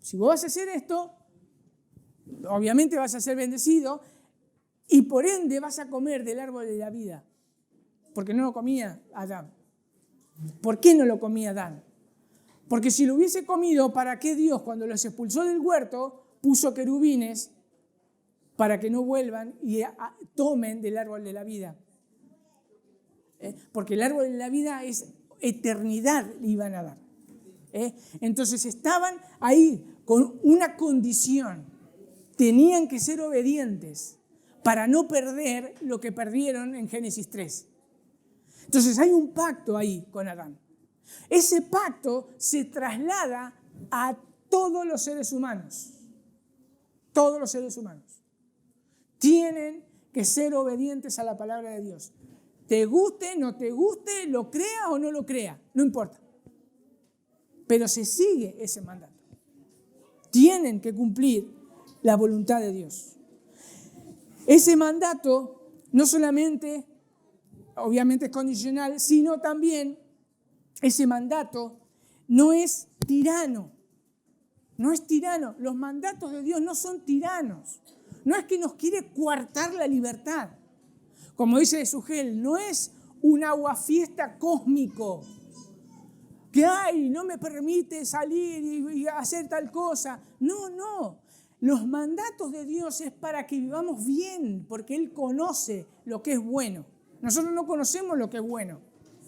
Si vos vas a hacer esto, obviamente vas a ser bendecido y por ende vas a comer del árbol de la vida. Porque no lo comía Adán. ¿Por qué no lo comía Adán? Porque si lo hubiese comido, ¿para qué Dios cuando los expulsó del huerto puso querubines para que no vuelvan y tomen del árbol de la vida? Porque el árbol de la vida es eternidad, le iban a dar. Entonces estaban ahí con una condición. Tenían que ser obedientes para no perder lo que perdieron en Génesis 3. Entonces hay un pacto ahí con Adán. Ese pacto se traslada a todos los seres humanos. Todos los seres humanos. Tienen que ser obedientes a la palabra de Dios. Te guste, no te guste, lo crea o no lo crea, no importa. Pero se sigue ese mandato. Tienen que cumplir la voluntad de Dios. Ese mandato no solamente, obviamente es condicional, sino también ese mandato no es tirano. No es tirano. Los mandatos de Dios no son tiranos. No es que nos quiere coartar la libertad. Como dice Sugel, no es un aguafiesta cósmico que no me permite salir y hacer tal cosa. No. Los mandatos de Dios es para que vivamos bien, porque Él conoce lo que es bueno. Nosotros no conocemos lo que es bueno.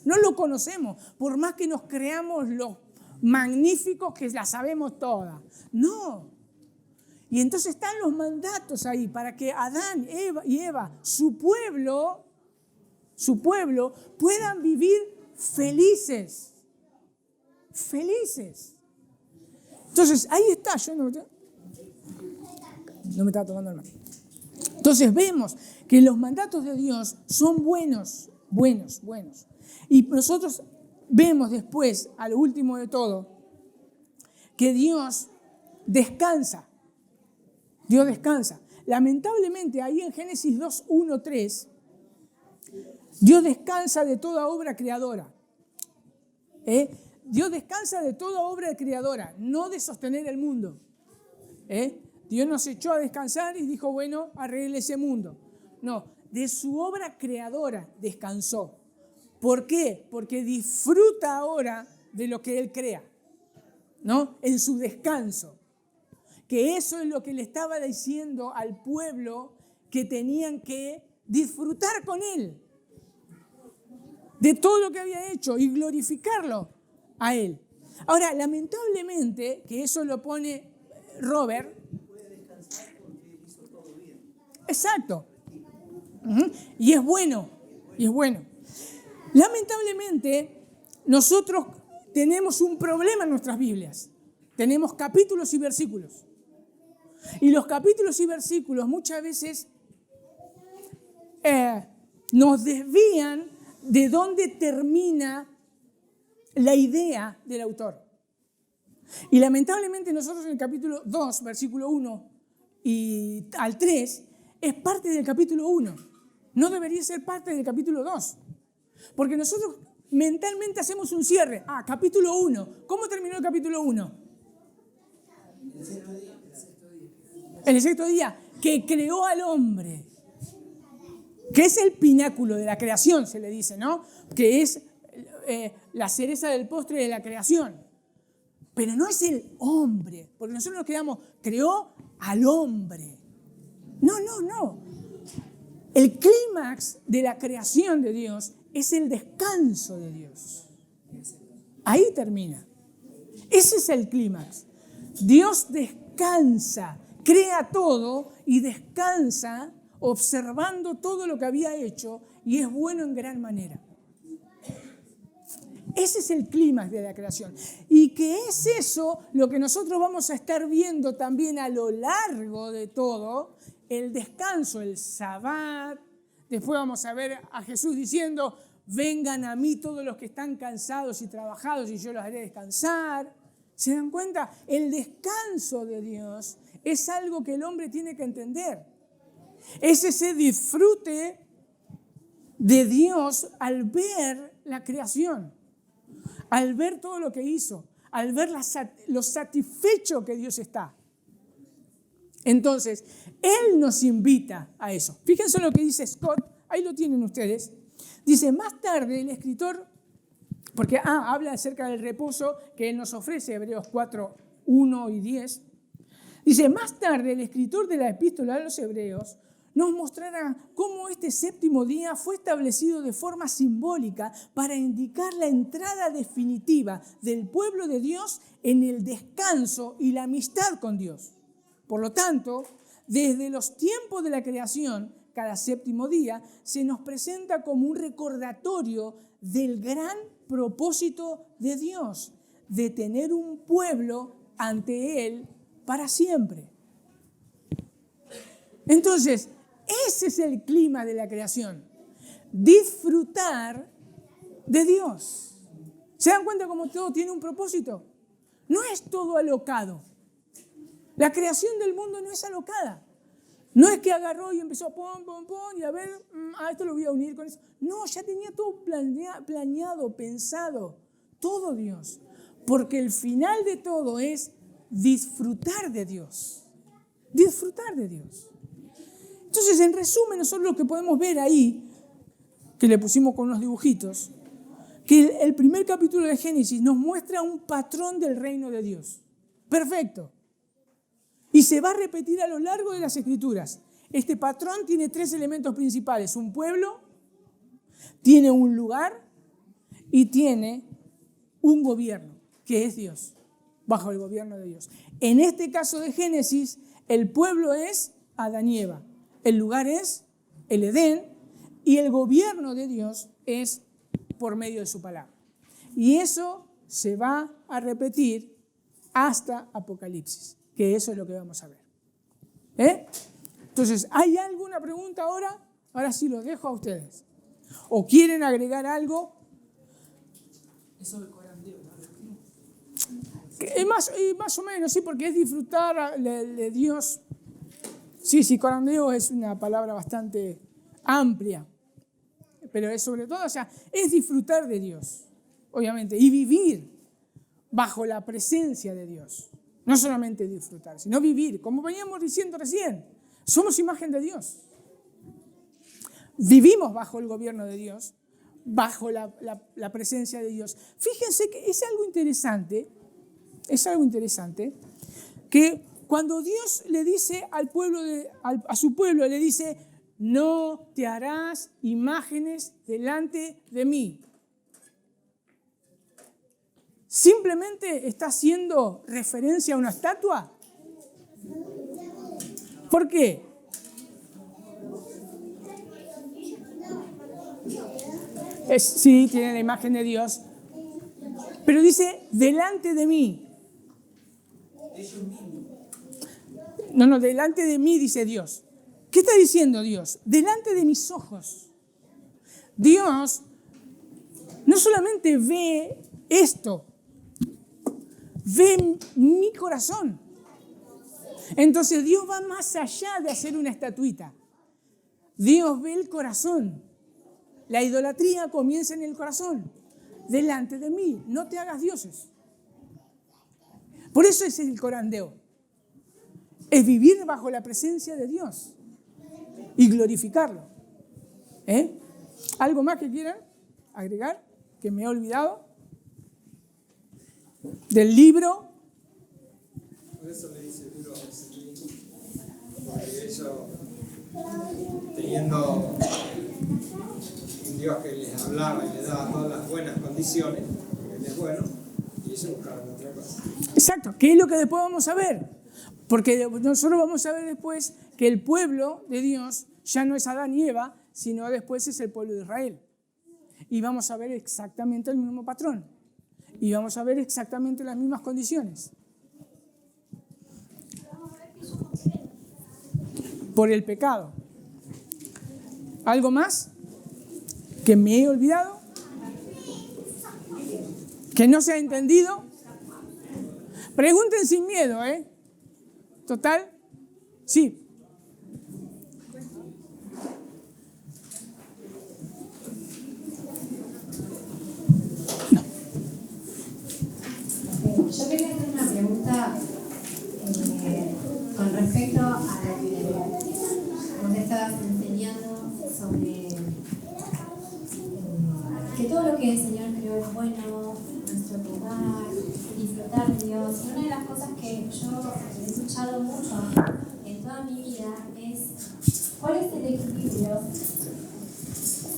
No lo conocemos, por más que nos creamos los magníficos que la sabemos todas. No. Y entonces están los mandatos ahí para que Adán y Eva, su pueblo, puedan vivir felices. Felices. Entonces, ahí está. Yo no me estaba tomando el mate. Entonces vemos que los mandatos de Dios son buenos. Y nosotros vemos después, a lo último de todo, que Dios descansa. Dios descansa. Lamentablemente, ahí en Génesis 2:1-3, Dios descansa de toda obra creadora. Dios descansa de toda obra creadora, no de sostener el mundo. Dios nos echó a descansar y dijo, bueno, arregle ese mundo. No, de su obra creadora descansó. ¿Por qué? Porque disfruta ahora de lo que Él crea, ¿no? En su descanso. Que eso es lo que le estaba diciendo al pueblo, que tenían que disfrutar con Él de todo lo que había hecho y glorificarlo a Él. Ahora, lamentablemente, que eso lo pone Robert. Puede descansar porque hizo todo bien. Exacto. Y es bueno, y es bueno. Lamentablemente, nosotros tenemos un problema en nuestras Biblias. Tenemos capítulos y versículos. Y los capítulos y versículos muchas veces nos desvían de dónde termina la idea del autor. Y lamentablemente nosotros en el capítulo 2, versículo 1 y al 3, es parte del capítulo 1. No debería ser parte del capítulo 2. Porque nosotros mentalmente hacemos un cierre. Capítulo 1. ¿Cómo terminó el capítulo 1? El sexto día, que creó al hombre. Que es el pináculo de la creación, se le dice, ¿no? Que es la cereza del postre de la creación. Pero no es el hombre, porque nosotros nos quedamos, creó al hombre. No. El clímax de la creación de Dios es el descanso de Dios. Ahí termina. Ese es el clímax. Dios descansa, crea todo y descansa observando todo lo que había hecho y es bueno en gran manera. Ese es el clímax de la creación. Y que es eso lo que nosotros vamos a estar viendo también a lo largo de todo, el descanso, el Sabbat. Después vamos a ver a Jesús diciendo, vengan a mí todos los que están cansados y trabajados y yo los haré descansar. ¿Se dan cuenta? El descanso de Dios es algo que el hombre tiene que entender. Es ese disfrute de Dios al ver la creación, al ver todo lo que hizo, al ver lo satisfecho que Dios está. Entonces, Él nos invita a eso. Fíjense lo que dice Scott, ahí lo tienen ustedes. Dice, más tarde el escritor, porque habla acerca del reposo que Él nos ofrece, Hebreos 4, 1 y 10. Dice, más tarde el escritor de la epístola a los Hebreos nos mostrará cómo este séptimo día fue establecido de forma simbólica para indicar la entrada definitiva del pueblo de Dios en el descanso y la amistad con Dios. Por lo tanto, desde los tiempos de la creación, cada séptimo día se nos presenta como un recordatorio del gran propósito de Dios, de tener un pueblo ante Él para siempre. Entonces, ese es el clima de la creación. Disfrutar de Dios. ¿Se dan cuenta cómo todo tiene un propósito? No es todo alocado. La creación del mundo no es alocada. No es que agarró y empezó pon, y a ver, esto lo voy a unir con eso. No, ya tenía todo planeado, pensado. Todo Dios. Porque el final de todo es disfrutar de Dios. Disfrutar de Dios. Entonces, en resumen, nosotros lo que podemos ver ahí, que le pusimos con unos dibujitos, que el primer capítulo de Génesis nos muestra un patrón del reino de Dios. Perfecto. Y se va a repetir a lo largo de las Escrituras. Este patrón tiene 3 elementos principales. Un pueblo, tiene un lugar y tiene un gobierno, que es Dios, bajo el gobierno de Dios. En este caso de Génesis, el pueblo es Adán y Eva. El lugar es el Edén y el gobierno de Dios es por medio de su palabra. Y eso se va a repetir hasta Apocalipsis, que eso es lo que vamos a ver. Entonces, ¿hay alguna pregunta ahora? Ahora sí los dejo a ustedes. ¿O quieren agregar algo? Eso del corandeo, ¿no? Más o menos, sí, porque es disfrutar de Dios. Sí, corandeo es una palabra bastante amplia, pero es sobre todo, es disfrutar de Dios. obviamente, y vivir bajo la presencia de Dios. No solamente disfrutar, sino vivir, como veníamos diciendo recién, somos imagen de Dios. Vivimos bajo el gobierno de Dios, bajo la presencia de Dios. Fíjense que es algo interesante, que cuando Dios le dice a su pueblo, le dice, no te harás imágenes delante de mí. ¿Simplemente está haciendo referencia a una estatua? ¿Por qué? Sí, tiene la imagen de Dios, pero dice, delante de mí. No, delante de mí, dice Dios. ¿Qué está diciendo Dios? Delante de mis ojos. Dios no solamente ve esto, ve mi corazón. Entonces Dios va más allá de hacer una estatuita. Dios ve el corazón. La idolatría comienza en el corazón. Delante de mí, no te hagas dioses. Por eso ese es el corandeo. Es vivir bajo la presencia de Dios y glorificarlo. ¿Algo más que quieran agregar? Que me he olvidado. Del libro. Por eso le dice duro a Ezequiel, porque ellos, teniendo un Dios que les hablaba y les daba todas las buenas condiciones, porque Él es bueno, y ellos buscaban otra cosa. Exacto, ¿qué es lo que después vamos a ver? Porque nosotros vamos a ver después que el pueblo de Dios ya no es Adán y Eva, sino después es el pueblo de Israel. Y vamos a ver exactamente el mismo patrón. Y vamos a ver exactamente las mismas condiciones. Por el pecado. ¿Algo más que me he olvidado? ¿Que no se ha entendido? Pregunten sin miedo, ¿eh? Total, sí. Yo quería hacer una pregunta con respecto a lo que vos estabas enseñando sobre que todo lo que el Señor creó es bueno, nuestro lugar, disfrutar de Dios. Y una de las cosas que yo he escuchado mucho en toda mi vida es cuál es el equilibrio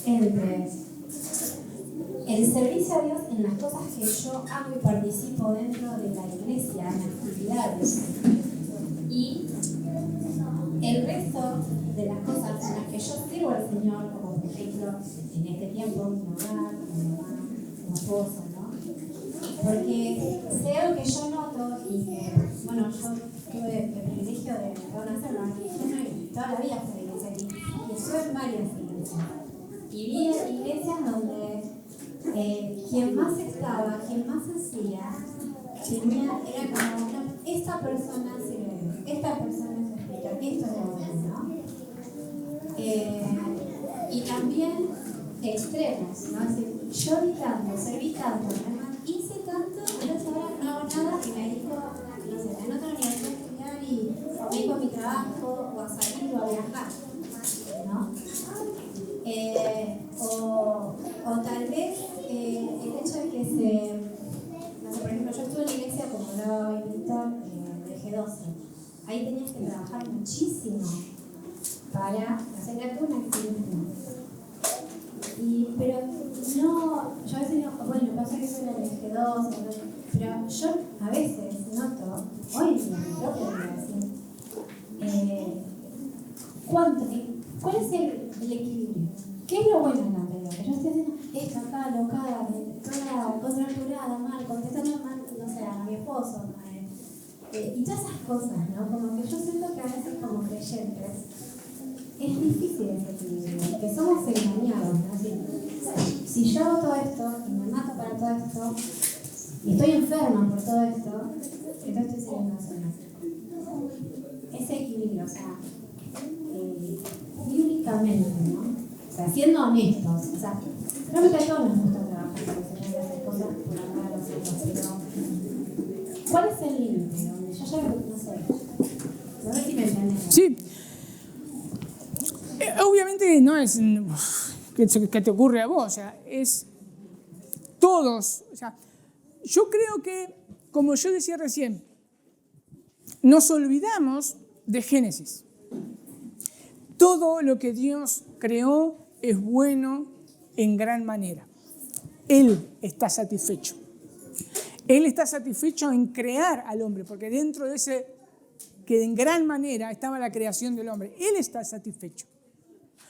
entre el servicio a Dios en las cosas que yo hago y participo dentro de la iglesia, en actividades, y el resto de las cosas en las que yo sirvo al Señor, como por ejemplo en este tiempo mi hogar, como mamá, como esposa, ¿no? Porque si hay algo que yo noto y que, bueno, yo tuve el privilegio de conocer una religión y toda la vida fue iglesia y estuve en varias iglesias. Y vi iglesias donde quien más estaba, quien más hacía, era como, no, esta persona sirve a Dios, esta persona se explica, esto es lo bueno, ¿no? Y también extremos, ¿no? Es decir, yo di tanto, serví tanto, hice tanto, entonces ahora no hago nada y me dedico, no sé, en otra universidad a estudiar y me dedico a mi trabajo o a salir o a viajar, ¿no? O tal vez el hecho de que no sé, por ejemplo, yo estuve en la iglesia, como hablaba Víctor, de G12. Ahí tenías que trabajar muchísimo para hacer una actividad. Pero no, yo a veces digo, bueno, pasa que soy la de G12, pero yo a veces noto, hoy en día, mi propia vida, ¿cuál es el equilibrio? ¿Qué es lo bueno en la pelea? Que yo estoy haciendo esto acá, locada, toda contracturada, mal, contestando mal, no sé, a mi esposo, y todas esas cosas, ¿no? Como que yo siento que a veces como creyentes es difícil ese equilibrio, que somos engañados, ¿no? Si yo hago todo esto y me mato para todo esto y estoy enferma por todo esto, entonces estoy sirviendo al Señor. Ese equilibrio, o sea, bíblicamente, ¿no? O sea, siendo honestos, o sea, creo que a todos nos gusta trabajar para el Señor. cosas por amor a nosotros, pero ¿cuál es el límite? Donde yo ya no sé. A ver si me entienden. Sí. Obviamente no es que te ocurre a vos, o sea, es todos. O sea, yo creo que, como yo decía recién, nos olvidamos de Génesis. Todo lo que Dios creó es bueno en gran manera. Él está satisfecho. Él está satisfecho en crear al hombre, porque dentro de ese, que en gran manera estaba la creación del hombre. Él está satisfecho.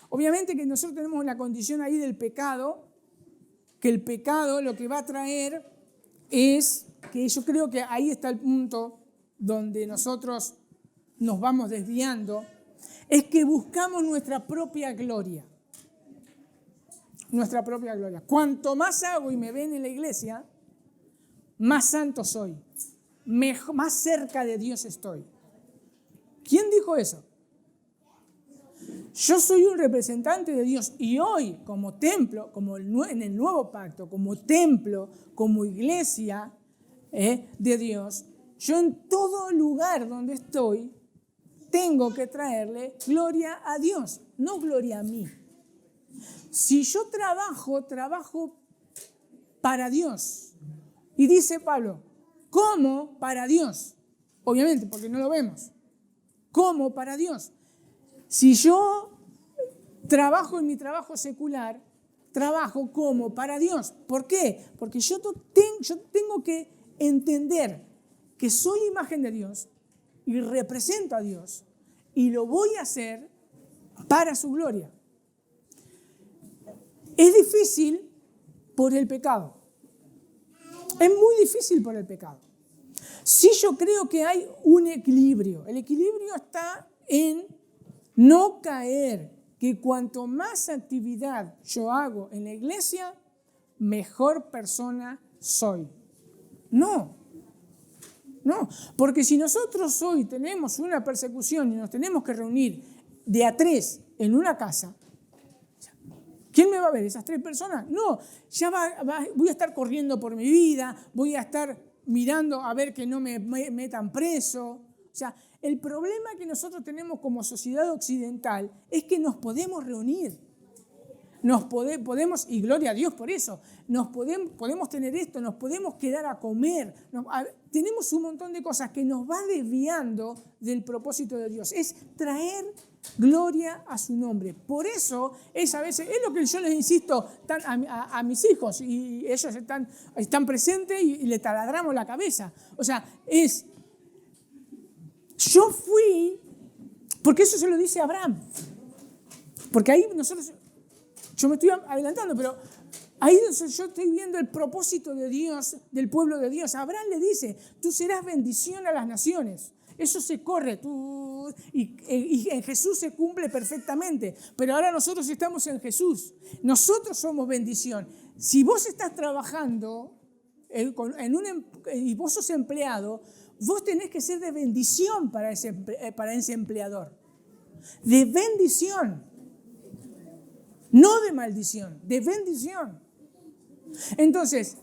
Obviamente que nosotros tenemos la condición ahí del pecado, que el pecado lo que va a traer es, que yo creo que ahí está el punto donde nosotros nos vamos desviando, es que buscamos nuestra propia gloria. Nuestra propia gloria. Cuanto más hago y me ven en la iglesia, más santo soy, más cerca de Dios estoy. ¿Quién dijo eso? Yo soy un representante de Dios y hoy como templo, como en el nuevo pacto, como templo, como iglesia de Dios, yo en todo lugar donde estoy tengo que traerle gloria a Dios, no gloria a mí. Si yo trabajo para Dios. Y dice Pablo, ¿cómo para Dios? Obviamente, porque no lo vemos. ¿Cómo para Dios? Si yo trabajo en mi trabajo secular, trabajo como para Dios. ¿Por qué? Porque yo tengo que entender que soy imagen de Dios y represento a Dios y lo voy a hacer para su gloria. Es difícil por el pecado. Es muy difícil por el pecado. Sí, yo creo que hay un equilibrio. El equilibrio está en no caer, que cuanto más actividad yo hago en la iglesia, mejor persona soy. No, porque si nosotros hoy tenemos una persecución y nos tenemos que reunir de a 3 en una casa, ¿quién me va a ver? ¿Esas 3 personas? No, ya voy a estar corriendo por mi vida, voy a estar mirando a ver que no me metan preso. O sea, el problema que nosotros tenemos como sociedad occidental es que nos podemos reunir. Podemos, y gloria a Dios por eso, podemos tener esto, nos podemos quedar a comer. Tenemos un montón de cosas que nos va desviando del propósito de Dios. Es traer gloria a su nombre. Por eso es a veces, es lo que yo les insisto a mis hijos, y ellos están presentes y le taladramos la cabeza. O sea, yo fui, porque eso se lo dice a Abraham. Porque ahí yo me estoy adelantando, pero ahí yo estoy viendo el propósito de Dios, del pueblo de Dios. Abraham le dice, tú serás bendición a las naciones. Eso se corre, y en Jesús se cumple perfectamente. Pero ahora nosotros estamos en Jesús. Nosotros somos bendición. Si vos estás trabajando y vos sos empleado, vos tenés que ser de bendición para ese empleador. De bendición. No de maldición, de bendición. Entonces,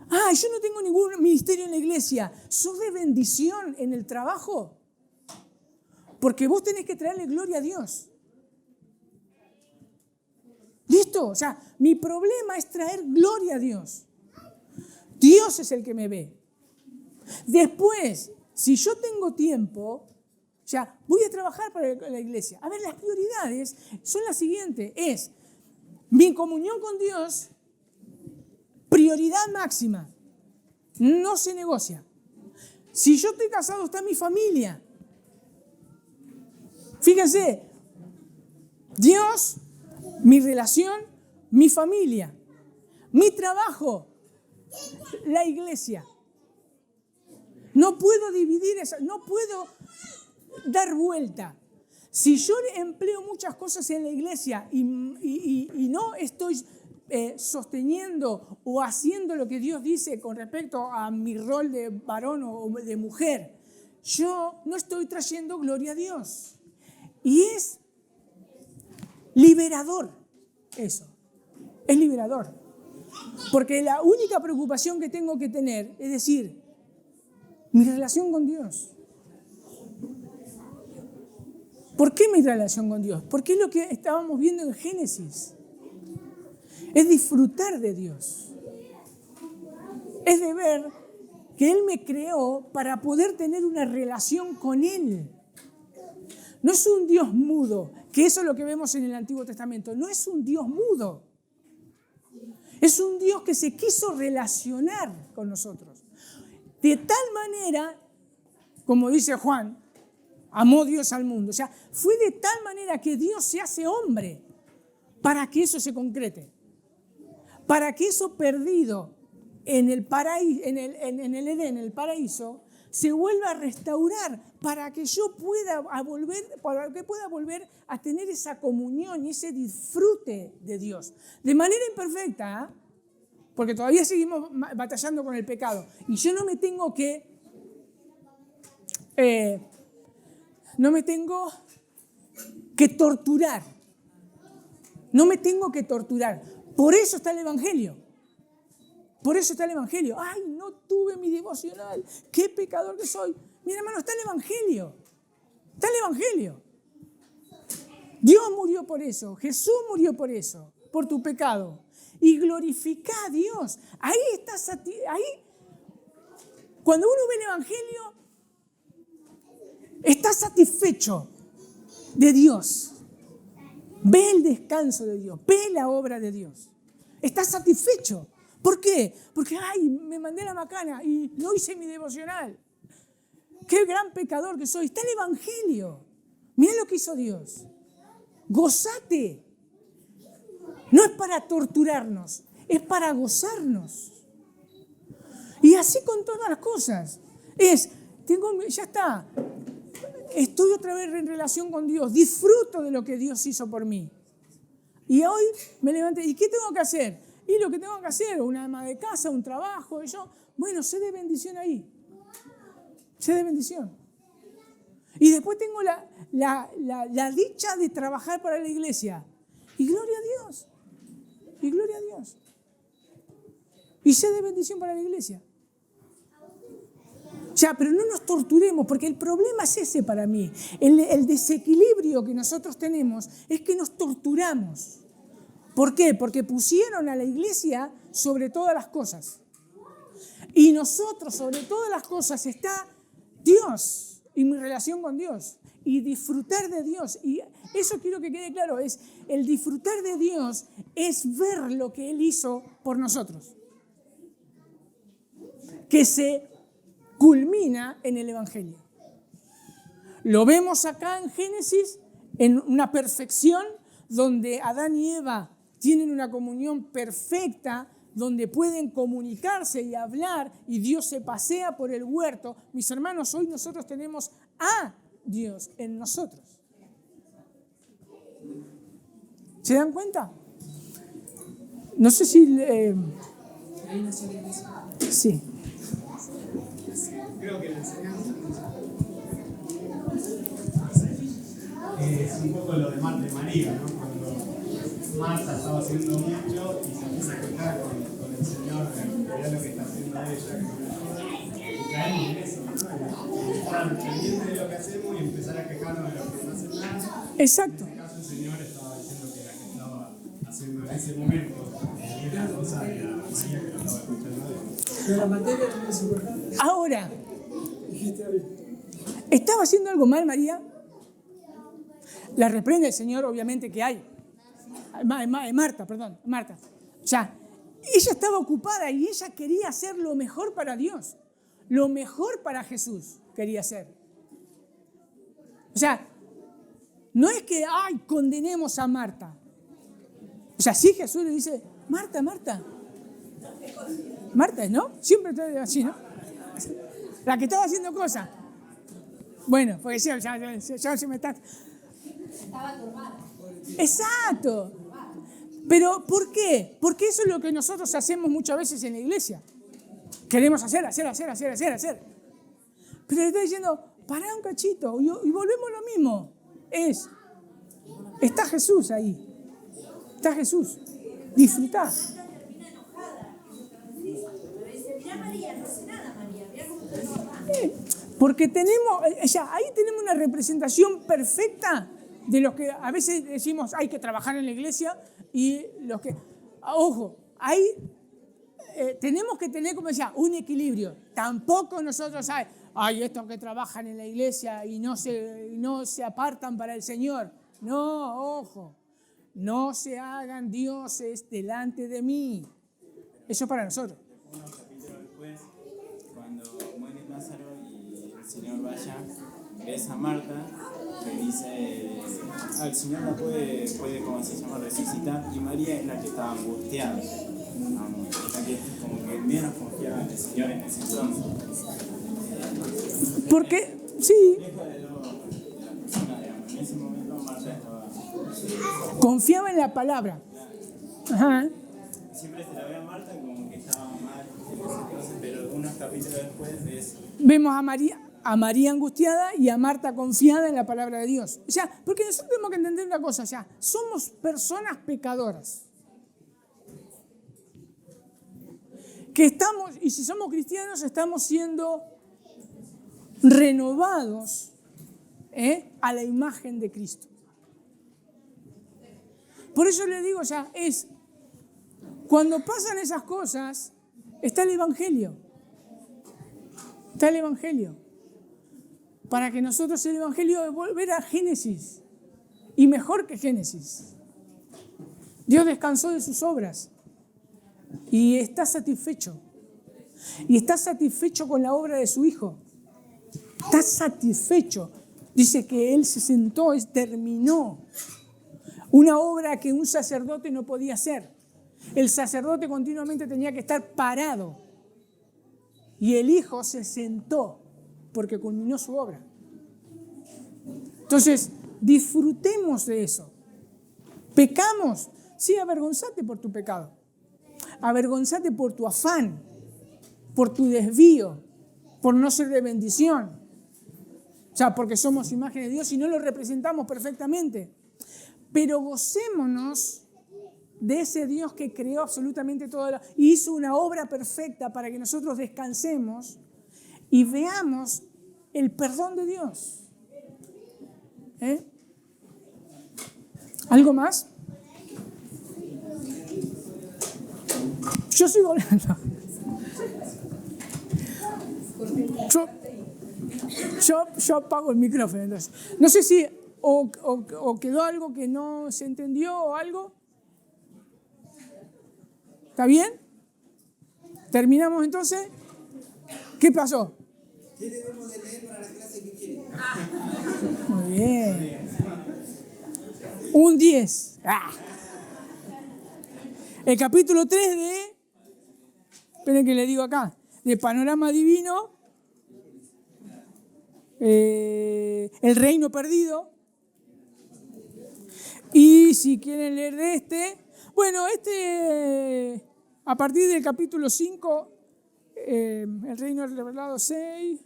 yo no tengo ningún ministerio en la iglesia. ¿Sos de bendición en el trabajo? Porque vos tenés que traerle gloria a Dios. ¿Listo? O sea, mi problema es traer gloria a Dios. Dios es el que me ve. Después, si yo tengo tiempo, voy a trabajar para la iglesia. A ver, las prioridades son las siguientes. Es mi comunión con Dios, prioridad máxima. No se negocia. Si yo estoy casado, está mi familia. Fíjense, Dios, mi relación, mi familia, mi trabajo, la iglesia. No puedo dividir eso, no puedo dar vuelta. Si yo empleo muchas cosas en la iglesia y no estoy sosteniendo o haciendo lo que Dios dice con respecto a mi rol de varón o de mujer, yo no estoy trayendo gloria a Dios. Y es liberador eso. Es liberador. Porque la única preocupación que tengo que tener es decir, mi relación con Dios. ¿Por qué mi relación con Dios? Porque es lo que estábamos viendo en Génesis. Es disfrutar de Dios. Es de ver que Él me creó para poder tener una relación con Él. No es un Dios mudo, que eso es lo que vemos en el Antiguo Testamento. No es un Dios mudo. Es un Dios que se quiso relacionar con nosotros. De tal manera, como dice Juan, amó Dios al mundo. O sea, fue de tal manera que Dios se hace hombre para que eso se concrete. Para que eso perdido en el paraíso, en el Edén, en el paraíso, se vuelva a restaurar para que yo pueda volver a tener esa comunión y ese disfrute de Dios. De manera imperfecta, porque todavía seguimos batallando con el pecado. Y yo no me tengo que torturar. No me tengo que torturar. Por eso está el Evangelio. Por eso está el Evangelio. Ay, no tuve mi devocional. Qué pecador que soy. Mira, hermano, está el Evangelio. Está el Evangelio. Dios murió por eso. Jesús murió por eso. Por tu pecado. Y glorifica a Dios. Ahí estás. Ahí. Cuando uno ve el Evangelio, está satisfecho de Dios. Ve el descanso de Dios. Ve la obra de Dios. Está satisfecho. ¿Por qué? Porque, ay, me mandé la macana y no hice mi devocional. Qué gran pecador que soy. Está el Evangelio. Mira lo que hizo Dios. Gózate. No es para torturarnos, es para gozarnos. Y así con todas las cosas. Ya está. Estoy otra vez en relación con Dios. Disfruto de lo que Dios hizo por mí. Y hoy me levanté. ¿Y qué tengo que hacer? Y lo que tengo que hacer, una ama de casa, un trabajo, bueno, sé de bendición ahí. Sé de bendición. Y después tengo la dicha de trabajar para la iglesia. Y gloria a Dios. Y gloria a Dios. Y sé de bendición para la iglesia. O sea, pero no nos torturemos, porque el problema es ese para mí. El desequilibrio que nosotros tenemos es que nos torturamos. ¿Por qué? Porque pusieron a la iglesia sobre todas las cosas. Y nosotros, sobre todas las cosas, está Dios y mi relación con Dios. Y disfrutar de Dios. Y eso quiero que quede claro. El disfrutar de Dios es ver lo que Él hizo por nosotros. Que se culmina en el Evangelio. Lo vemos acá en Génesis, en una perfección donde Adán y Eva tienen una comunión perfecta, donde pueden comunicarse y hablar, y Dios se pasea por el huerto. Mis hermanos, hoy nosotros tenemos a Dios en nosotros. ¿Se dan cuenta? No sé si... sí. Creo que la enseñanza es un poco lo de Marta y María, ¿no? Cuando Marta estaba haciendo mucho y se empieza a quejar con el Señor de lo que está haciendo ella, que no le ayuda, y caemos en eso, ¿no? Y estar pendiente de lo que hacemos y empezar a quejarnos de lo que no hace nada. Exacto. En este caso el Señor estaba diciendo que la que estaba haciendo en ese momento era cosa era María, que lo estaba escuchando a Dios. Pero la materia también es importante. Ahora, Dijiste algo. ¿estaba haciendo algo mal María? La reprende el Señor, obviamente, que hay. Marta. O sea, ella estaba ocupada y ella quería hacer lo mejor para Dios. Lo mejor para Jesús quería hacer. O sea, no es que, condenemos a Marta. O sea, sí Jesús le dice, Marta. Marta, ¿no? Siempre está así, ¿no? La que estaba haciendo cosas. Bueno, porque ya se me está... Estaba turbada. Exacto. Pero ¿por qué? Porque eso es lo que nosotros hacemos muchas veces en la iglesia. Queremos hacer. Pero le está diciendo, pará un cachito y volvemos a lo mismo. Está Jesús ahí. Está Jesús. Disfrutá. Porque tenemos, ahí tenemos una representación perfecta de los que a veces decimos hay que trabajar en la iglesia y los que, ojo, ahí tenemos que tener, como decía, un equilibrio. Tampoco nosotros hay estos que trabajan en la iglesia y no se apartan para el Señor. No, ojo, no se hagan dioses delante de mí. Eso es para nosotros. Unos capítulos después, cuando muere Lázaro y el Señor vaya, ves a Marta que dice, el Señor la puede, ¿cómo se llama?, resucitar, y María es la que estaba angustiada, la que como que menos confiaba en el Señor en ese entonces. Porque, sí, Lejos de la persona, digamos, en ese momento Marta estaba... confiaba en la palabra. Ajá. Siempre se la ve a Marta como que estaba mal en ese entonces, pero unos capítulos después ves... Vemos a María angustiada y a Marta confiada en la palabra de Dios. O sea, porque nosotros tenemos que entender una cosa, o sea, somos personas pecadoras. Que estamos, y si somos cristianos, estamos siendo renovados a la imagen de Cristo. Por eso le digo, o sea, cuando pasan esas cosas, está el Evangelio. Está el Evangelio. Para que nosotros el Evangelio es volver a Génesis. Y mejor que Génesis. Dios descansó de sus obras. Y está satisfecho. Y está satisfecho con la obra de su Hijo. Está satisfecho. Dice que Él se sentó, terminó. Una obra que un sacerdote no podía hacer. El sacerdote continuamente tenía que estar parado. Y el Hijo se sentó porque culminó su obra. Entonces, disfrutemos de eso. Pecamos. Sí, avergonzate por tu pecado. Avergonzate por tu afán, por tu desvío, por no ser de bendición. O sea, porque somos imagen de Dios y no lo representamos perfectamente. Pero gocémonos de ese Dios que creó absolutamente todo y hizo una obra perfecta para que nosotros descansemos y veamos el perdón de Dios. ¿Algo más? Yo sigo hablando. Yo apago el micrófono entonces. No sé si o quedó algo que no se entendió o algo. ¿Está bien? ¿Terminamos entonces? ¿Qué pasó? ¿Qué debemos de leer para la clase que viene? Muy bien. Un 10. El capítulo 3 esperen que le digo acá, de Panorama Divino, El Reino Perdido. Y si quieren leer de a partir del capítulo 5, El Reino Revelado 6.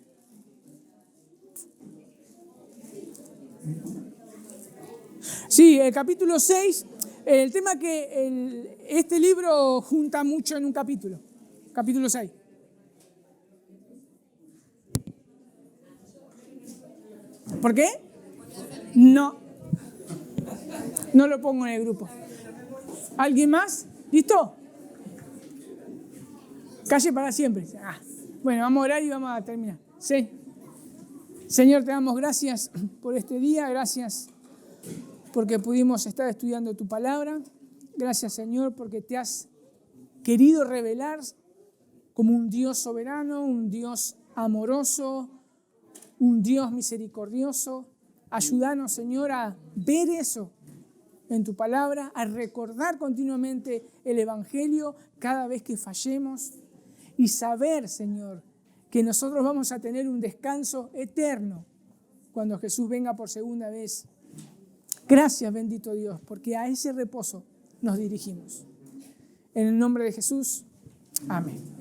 Sí, el capítulo 6, el tema que este libro junta mucho en un capítulo 6. ¿Por qué? No lo pongo en el grupo. ¿Alguien más? ¿Listo? Calle para siempre. Bueno, vamos a orar y vamos a terminar. Sí. Señor, te damos gracias por este día, gracias porque pudimos estar estudiando tu palabra. Gracias, Señor, porque te has querido revelar como un Dios soberano, un Dios amoroso, un Dios misericordioso. Ayúdanos, Señor, a ver eso en tu palabra, a recordar continuamente el Evangelio cada vez que fallemos y saber, Señor, que nosotros vamos a tener un descanso eterno cuando Jesús venga por segunda vez. Gracias, bendito Dios, porque a ese reposo nos dirigimos. En el nombre de Jesús, amén.